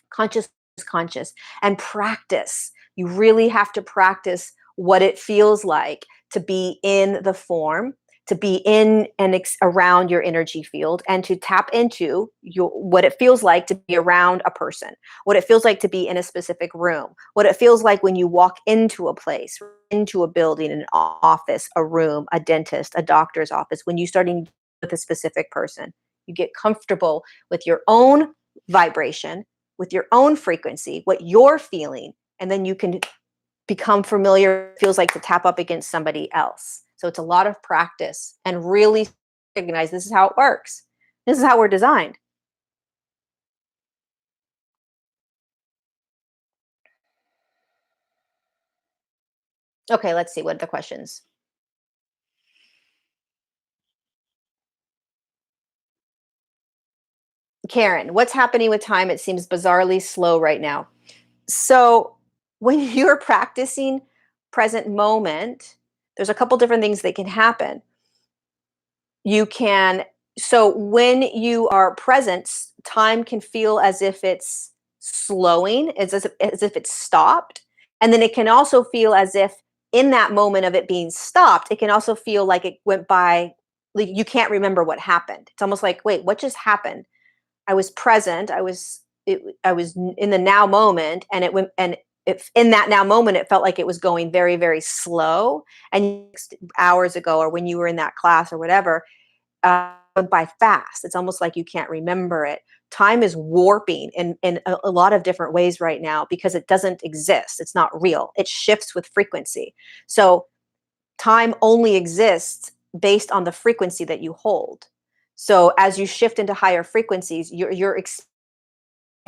conscious, conscious, and practice. You really have to practice what it feels like to be in the form, to be in and around your energy field, and to tap into what it feels like to be around a person, what it feels like to be in a specific room, what it feels like when you walk into a place, into a building, an office, a room, a dentist, a doctor's office, when you start with a specific person. You get comfortable with your own vibration, with your own frequency, what you're feeling, and then you can become familiar, it feels like to tap up against somebody else. So it's a lot of practice and really recognize this is how it works. This is how we're designed. Okay, let's see what are the questions. Karen, what's happening with time? It seems bizarrely slow right now. So when you're practicing present moment, there's a couple different things that can happen. You can, so when you are present, time can feel as if it's slowing, as if it's stopped. And then it can also feel as if in that moment of it being stopped, it can also feel like it went by, like you can't remember what happened. It's almost like, wait, what just happened? I was present. I was in the now moment, and it went, and if in that now moment, it felt like it was going very, very slow. And hours ago, or when you were in that class or whatever, went by fast. It's almost like you can't remember it. Time is warping in a lot of different ways right now because it doesn't exist. It's not real. It shifts with frequency. So time only exists based on the frequency that you hold. So as you shift into higher frequencies, your experience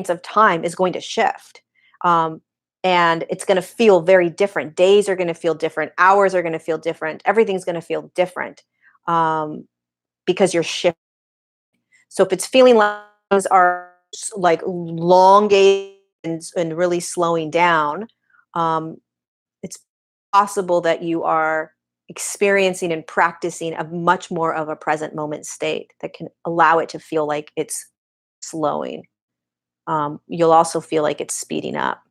of time is going to shift. Um, and it's going to feel very different. Days are going to feel different. Hours are going to feel different. Everything's going to feel different because you're shifting. So if it's feeling like things are like elongated and really slowing down, um, it's possible that you are experiencing and practicing a much more of a present moment state that can allow it to feel like it's slowing. You'll also feel like it's speeding up.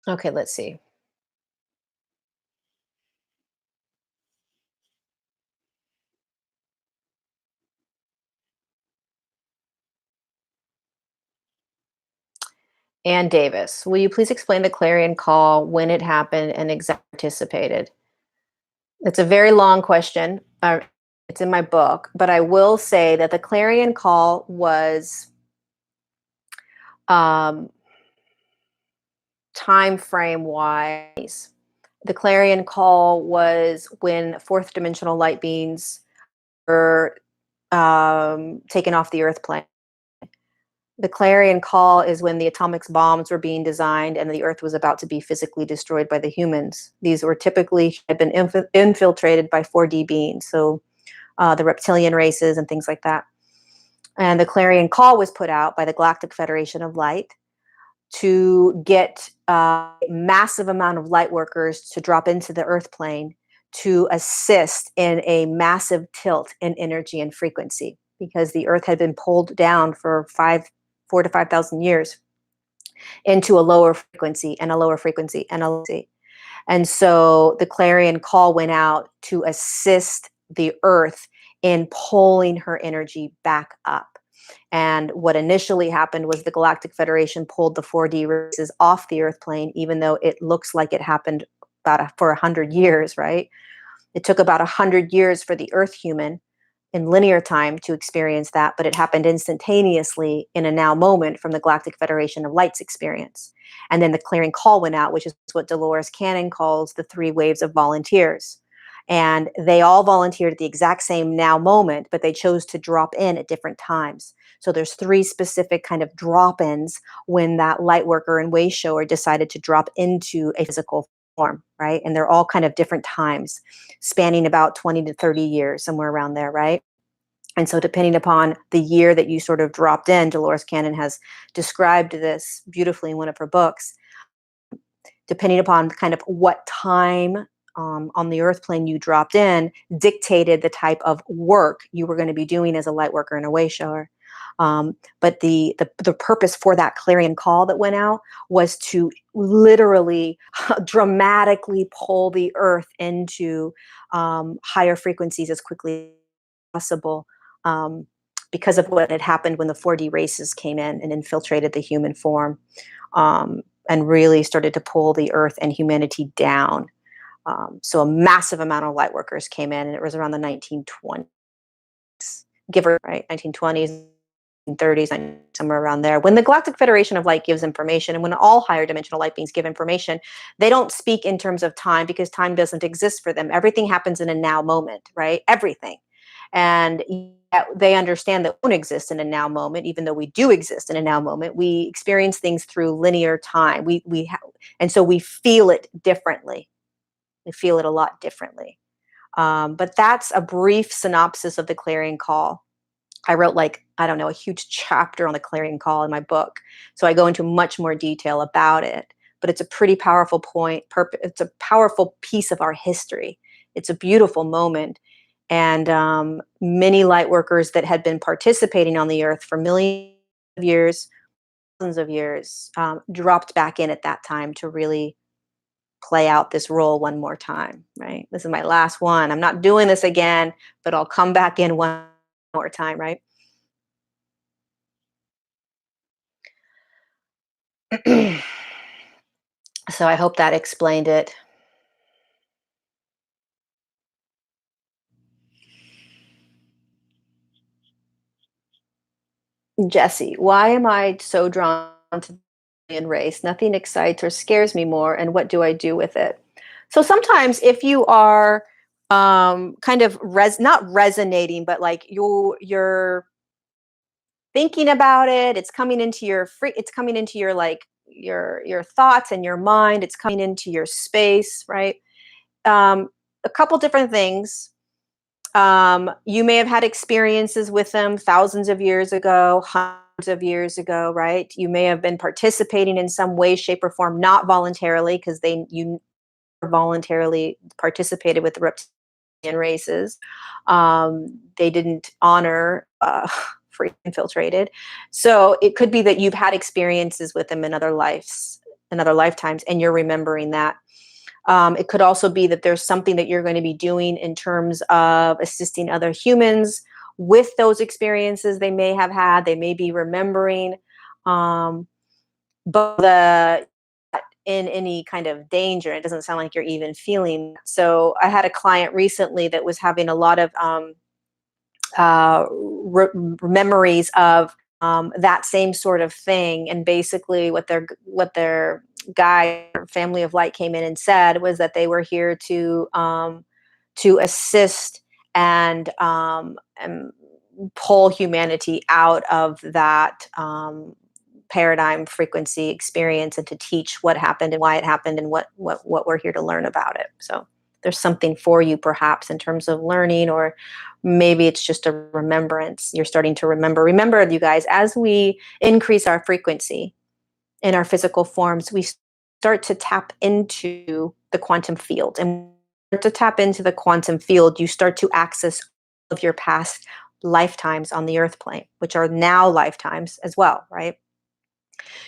Okay, let's see. Ann Davis, will you please explain the clarion call, when it happened, and exactly anticipated? It's a very long question. It's in my book, but I will say that the clarion call was um, time frame wise. The clarion call was when fourth dimensional light beings were taken off the Earth plane. The clarion call is when the atomic bombs were being designed and the Earth was about to be physically destroyed by the humans. These were typically had been infiltrated by 4D beings, so the reptilian races and things like that. And the clarion call was put out by the Galactic Federation of Light to get a massive amount of light workers to drop into the Earth plane to assist in a massive tilt in energy and frequency, because the Earth had been pulled down for 4 to 5,000 years into a lower frequency and a lower frequency and a lower frequency. And so the clarion call went out to assist the Earth in pulling her energy back up. And what initially happened was the Galactic Federation pulled the 4D races off the Earth plane, even though it looks like it happened for 100 years, right? It took about 100 years for the Earth human in linear time to experience that, but it happened instantaneously in a now moment from the Galactic Federation of Light's experience. And then the clarion call went out, which is what Dolores Cannon calls the 3 waves of volunteers. And they all volunteered at the exact same now moment, but they chose to drop in at different times. So there's 3 specific kind of drop-ins when that light worker and way shower decided to drop into a physical form, right? And they're all kind of different times, spanning about 20 to 30 years, somewhere around there, right? And so depending upon the year that you sort of dropped in, Dolores Cannon has described this beautifully in one of her books, depending upon kind of what time on the Earth plane you dropped in, dictated the type of work you were going to be doing as a light worker and a way shower. But the purpose for that clarion call that went out was to literally dramatically pull the Earth into higher frequencies as quickly as possible, because of what had happened when the 4D races came in and infiltrated the human form, and really started to pull the Earth and humanity down. So a massive amount of light workers came in, and it was around the 1920s, give or right, 1920s, 30s, somewhere around there. When the Galactic Federation of Light gives information, and when all higher dimensional light beings give information, they don't speak in terms of time, because time doesn't exist for them. Everything happens in a now moment, right? Everything. And yet they understand that we don't exist in a now moment, even though we do exist in a now moment. We experience things through linear time. And so we feel it differently. We feel it a lot differently. But that's a brief synopsis of the clarion call. I wrote, like, I don't know, a huge chapter on the clarion call in my book. So I go into much more detail about it. But it's a pretty powerful point. It's a powerful piece of our history. It's a beautiful moment. And many light workers that had been participating on the Earth for millions of years, thousands of years, dropped back in at that time to really play out this role one more time, right? This is my last one. I'm not doing this again, but I'll come back in one more time, right? So I hope that explained it. Jesse, why am I so drawn to the alien race? Nothing excites or scares me more, and what do I do with it? So sometimes if you are kind of not resonating, but like you're thinking about it, it's coming into your it's coming into your like your thoughts and your mind, it's coming into your space, right? um, a couple different things. You may have had experiences with them thousands of years ago, hundreds of years ago, right? You may have been participating in some way, shape, or form, not voluntarily, because you voluntarily participated with the reptilian races. They didn't honor free infiltrated. So it could be that you've had experiences with them in other lives, in other lifetimes, and you're remembering that. It could also be that there's something that you're going to be doing in terms of assisting other humans with those experiences they may have had, they may be remembering. Um, but the in any kind of danger. It doesn't sound like you're even feeling. So I had a client recently that was having a lot of memories of that same sort of thing. And basically, what their guy or family of light came in and said was that they were here to assist and pull humanity out of that paradigm frequency experience and to teach what happened and why it happened and what we're here to learn about it. So there's something for you perhaps in terms of learning, or maybe it's just a remembrance. You're starting to remember, you guys, as we increase our frequency in our physical forms, we start to tap into the quantum field. And to tap into the quantum field, you start to access of your past lifetimes on the earth plane, which are now lifetimes as well, right?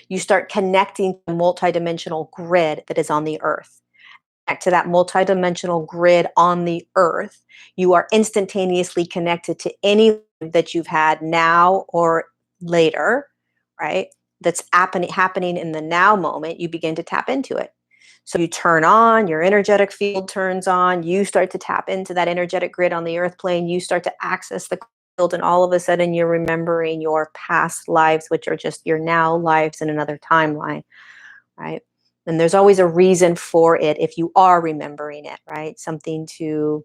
You start connecting to the multidimensional grid that is on the earth. Connect to that multidimensional grid on the earth. You are instantaneously connected to any that you've had now or later, right? That's happening in the now moment. You begin to tap into it. So you turn on, your energetic field turns on, you start to tap into that energetic grid on the earth plane, you start to access the field, and all of a sudden you're remembering your past lives, which are just your now lives in another timeline, right? And there's always a reason for it if you are remembering it, right? Something to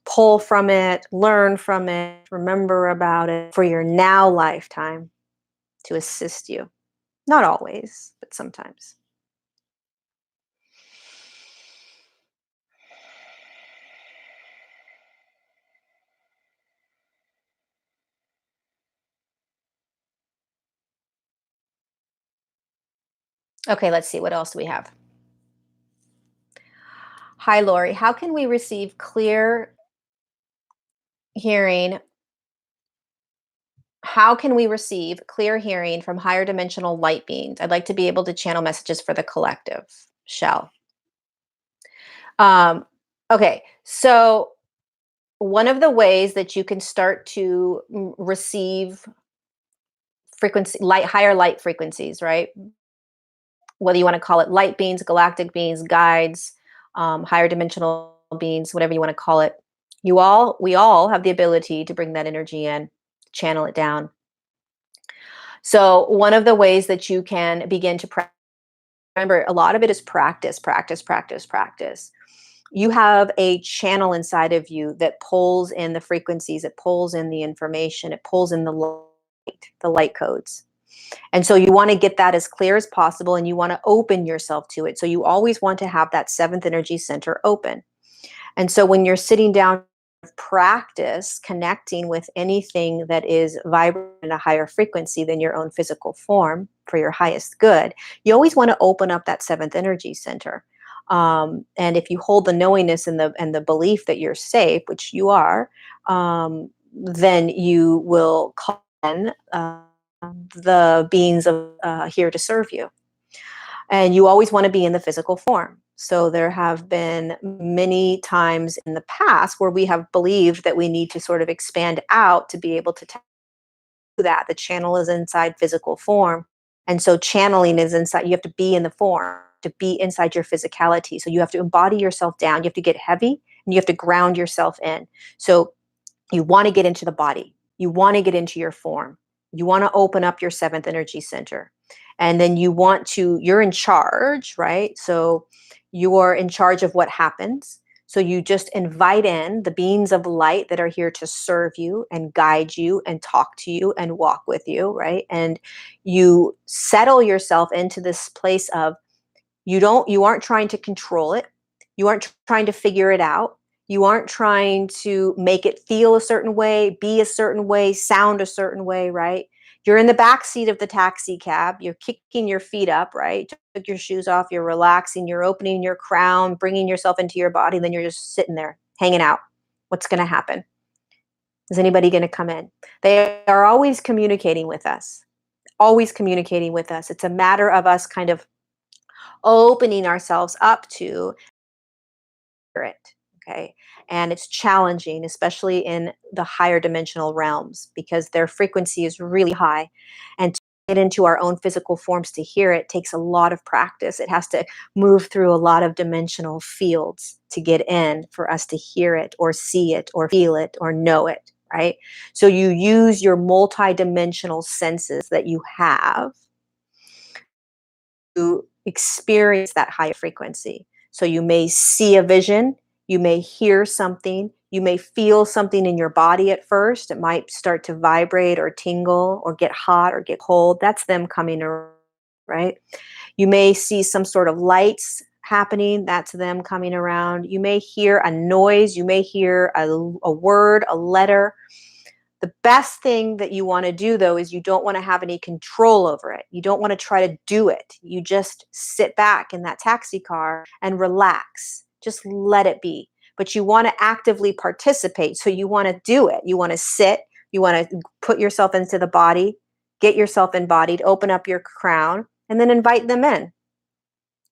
pull from it, learn from it, remember about it for your now lifetime to assist you. Not always, but sometimes. Okay, let's see. What else do we have? Hi, Lori. How can we receive clear hearing? How can we receive clear hearing from higher dimensional light beings? I'd like to be able to channel messages for the collective. Shell. Um, okay, so one of the ways that you can start to receive frequency light higher light frequencies, right? Whether you want to call it light beings, galactic beings, guides, higher dimensional beings, whatever you want to call it. We all have the ability to bring that energy in, channel it down. So one of the ways that you can begin to practice, remember, a lot of it is practice, practice, practice, practice. You have a channel inside of you that pulls in the frequencies, it pulls in the information, it pulls in the light codes. And so you want to get that as clear as possible, and you want to open yourself to it. So you always want to have that seventh energy center open. And so when you're sitting down, practice connecting with anything that is vibrating at a higher frequency than your own physical form for your highest good, you always want to open up that seventh energy center. And if you hold the knowingness and the belief that you're safe, which you are, then you will call in the beings of here to serve you. And you always want to be in the physical form. So there have been many times in the past where we have believed that we need to sort of expand out to be able to do that. The channel is inside physical form. And so channeling is inside, you have to be in the form, to be inside your physicality. So you have to embody yourself down. You have to get heavy and you have to ground yourself in. So you want to get into the body. You want to get into your form. You want to open up your seventh energy center. And then you're in charge, right? So you're in charge of what happens. So you just invite in the beings of light that are here to serve you and guide you and talk to you and walk with you, right? And you settle yourself into this place of you aren't trying to control it. You aren't trying to figure it out. You aren't trying to make it feel a certain way, be a certain way, sound a certain way, right? You're in the back seat of the taxi cab. You're kicking your feet up, right? Took your shoes off. You're relaxing. You're opening your crown, bringing yourself into your body. Then you're just sitting there, hanging out. What's going to happen? Is anybody going to come in? They are always communicating with us, always communicating with us. It's a matter of us kind of opening ourselves up to it. Okay. And it's challenging, especially in the higher dimensional realms, because their frequency is really high. And get into our own physical forms to hear it takes a lot of practice. It has to move through a lot of dimensional fields to get in for us to hear it or see it or feel it or know it, right? So you use your multidimensional senses that you have to experience that higher frequency. So you may see a vision, you may hear something, you may feel something in your body at first. It might start to vibrate or tingle or get hot or get cold. That's them coming around, right? You may see some sort of lights happening. That's them coming around. You may hear a noise. You may hear a word, a letter. The best thing that you want to do, though, is you don't want to have any control over it. You don't want to try to do it. You just sit back in that taxi car and relax. Just let it be. But you want to actively participate. So you want to do it. You want to sit. You want to put yourself into the body, get yourself embodied, open up your crown, and then invite them in.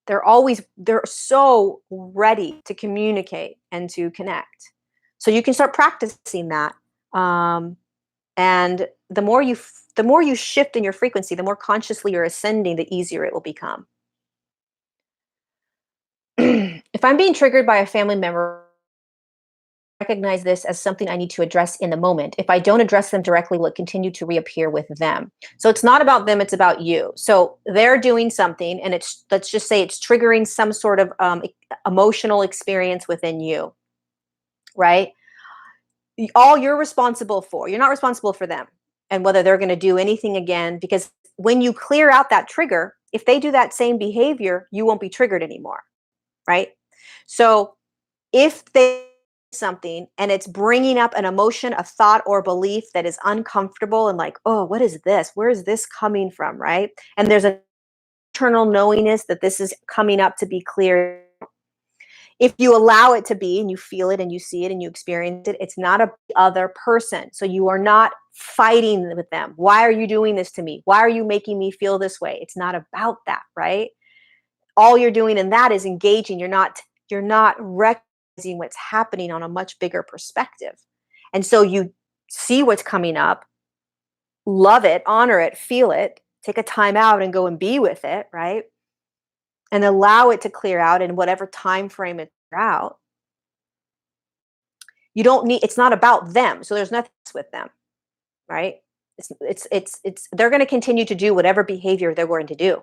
They're so ready to communicate and to connect. So you can start practicing that. And the more you shift in your frequency, the more consciously you're ascending, the easier it will become. If I'm being triggered by a family member, recognize this as something I need to address in the moment. If I don't address them directly, will it continue to reappear with them? So it's not about them, it's about you. So they're doing something, and let's just say it's triggering some sort of emotional experience within you, right? All you're responsible for, you're not responsible for them and whether they're going to do anything again, because when you clear out that trigger, if they do that same behavior, you won't be triggered anymore, right? So if they do something and it's bringing up an emotion, a thought or belief that is uncomfortable and like, oh, what is this? Where is this coming from, right? And there's an internal knowingness that this is coming up to be clear. If you allow it to be and you feel it and you see it and you experience it, it's not a other person. So you are not fighting with them. Why are you doing this to me? Why are you making me feel this way? It's not about that, right? All you're doing in that is engaging. You're not recognizing what's happening on a much bigger perspective. And so you see what's coming up, love it, honor it, feel it, take a time out and go and be with it, right? And allow it to clear out in whatever time frame it's out. It's not about them. So there's nothing with them, right? It's they're going to continue to do whatever behavior they're going to do.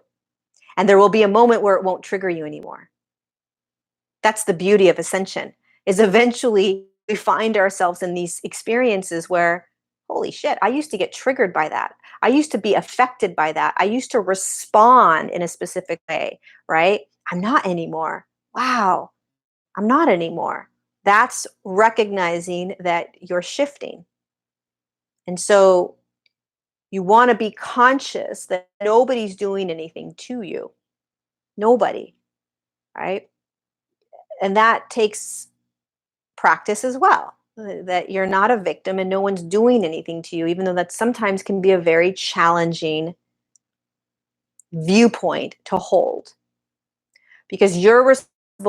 And there will be a moment where it won't trigger you anymore. That's the beauty of ascension, is eventually we find ourselves in these experiences where, holy shit, I used to get triggered by that. I used to be affected by that. I used to respond in a specific way, right? I'm not anymore. Wow, I'm not anymore. That's recognizing that you're shifting. And so you want to be conscious that nobody's doing anything to you. Nobody, right? And that takes practice as well. That you're not a victim and no one's doing anything to you, even though that sometimes can be a very challenging viewpoint to hold. Because you're responsible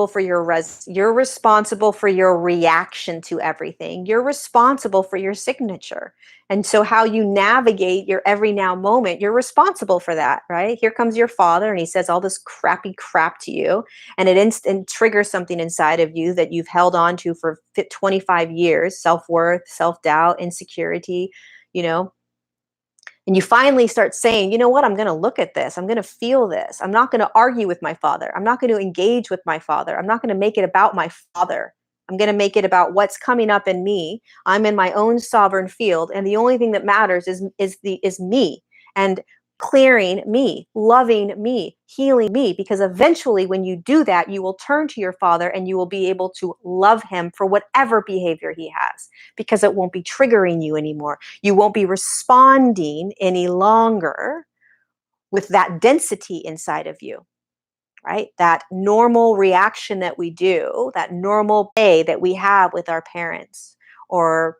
for you're responsible for your reaction to everything. You're responsible for your signature. And so how you navigate your every now moment, you're responsible for that, right? Here comes your father and he says all this crappy crap to you, and it instant triggers something inside of you that you've held on to for 25 years, self-worth, self-doubt, insecurity, you know, and you finally start saying, you know what, I'm going to look at this. I'm going to feel this. I'm not going to argue with my father. I'm not going to engage with my father. I'm not going to make it about my father. I'm going to make it about what's coming up in me. I'm in my own sovereign field. And the only thing that matters is me. And clearing me, loving me, healing me, because eventually when you do that, you will turn to your father and you will be able to love him for whatever behavior he has, because it won't be triggering you anymore. You won't be responding any longer with that density inside of you, right? That normal reaction that we do, that normal play that we have with our parents or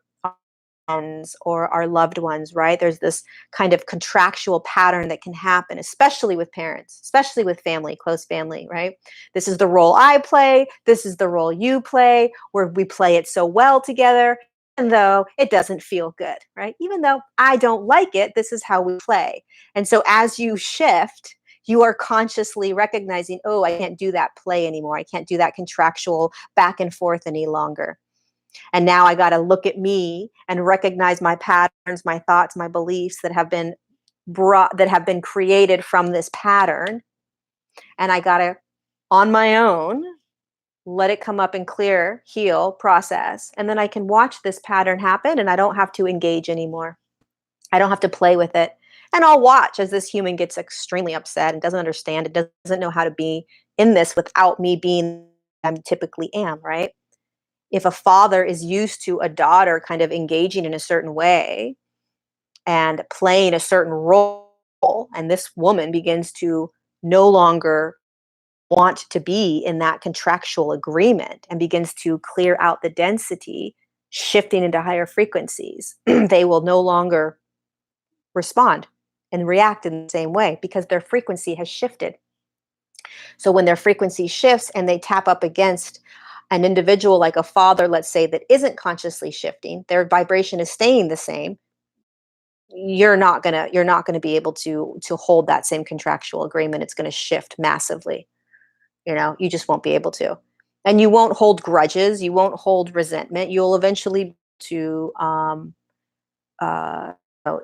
friends or our loved ones, right? There's this kind of contractual pattern that can happen, especially with parents, especially with family, close family, right? This is the role I play. This is the role you play, where we play it so well together. even though it doesn't feel good, right? Even though I don't like it, this is how we play. And so as you shift, you are consciously recognizing, oh, I can't do that play anymore. I can't do that contractual back and forth any longer. And now I got to look at me and recognize my patterns, my thoughts, my beliefs that have been that have been created from this pattern. And I got to, on my own, let it come up and clear, heal, process. And then I can watch this pattern happen and I don't have to engage anymore. I don't have to play with it. And I'll watch as this human gets extremely upset and doesn't understand. It doesn't know how to be in this without me being I typically am, right? If a father is used to a daughter kind of engaging in a certain way and playing a certain role, and this woman begins to no longer want to be in that contractual agreement and begins to clear out the density, shifting into higher frequencies, they will no longer respond and react in the same way because their frequency has shifted. So when their frequency shifts and they tap up against an individual like a father, let's say, that isn't consciously shifting, their vibration is staying the same, you're not gonna be able to hold that same contractual agreement. It's gonna shift massively. You just won't be able to. And you won't hold grudges, you won't hold resentment. You'll eventually to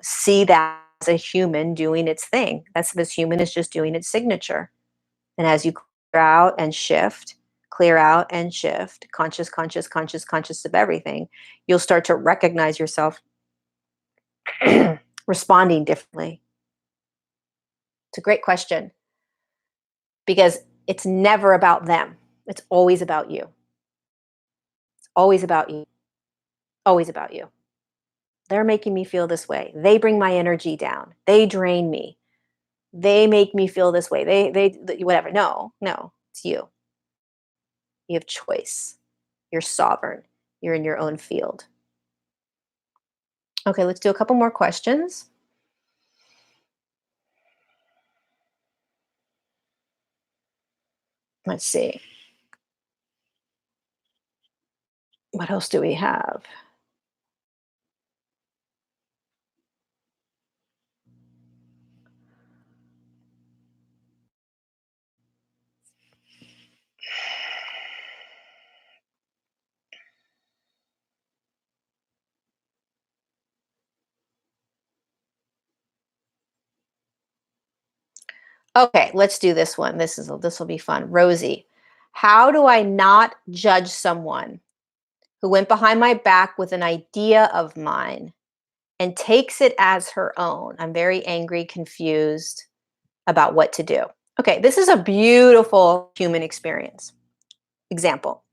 see that as a human doing its thing. That's this human is just doing its signature. And as you clear out and shift, conscious, conscious, conscious, conscious of everything, you'll start to recognize yourself responding differently. It's a great question because it's never about them. It's always about you. It's always about you. Always about you. They're making me feel this way. They bring my energy down. They drain me. They make me feel this way. Whatever. No, no, it's you. You have choice. You're sovereign. You're in your own field. Okay, let's do a couple more questions. Let's see. What else do we have? Okay, let's do this one. This will be fun. Rosie, how do I not judge someone who went behind my back with an idea of mine and takes it as her own? I'm very angry, confused about what to do. Okay, this is a beautiful human experience. Example.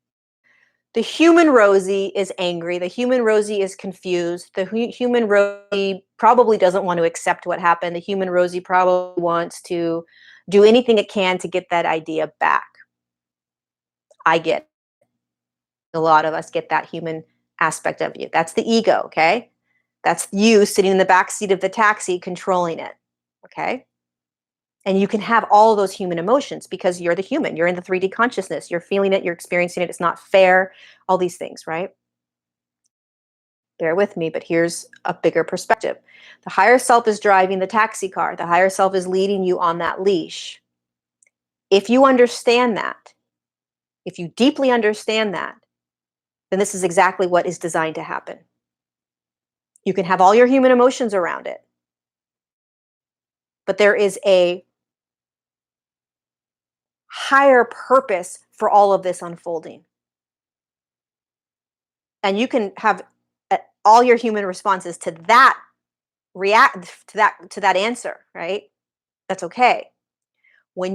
The human Rosie is angry. The human Rosie is confused. The human Rosie probably doesn't want to accept what happened. The human Rosie probably wants to do anything it can to get that idea back. I get it. A lot of us get that human aspect of you. That's the ego, okay? That's you sitting in the back seat of the taxi controlling it, okay? And you can have all of those human emotions because you're the human. You're in the 3D consciousness. You're feeling it. You're experiencing it. It's not fair. All these things, right? Bear with me, but here's a bigger perspective. The higher self is driving the taxi car. The higher self is leading you on that leash. If you understand that, if you deeply understand that, then this is exactly what is designed to happen. You can have all your human emotions around it, but there is a higher purpose for all of this unfolding. And you can have all your human responses to that answer, right? That's okay.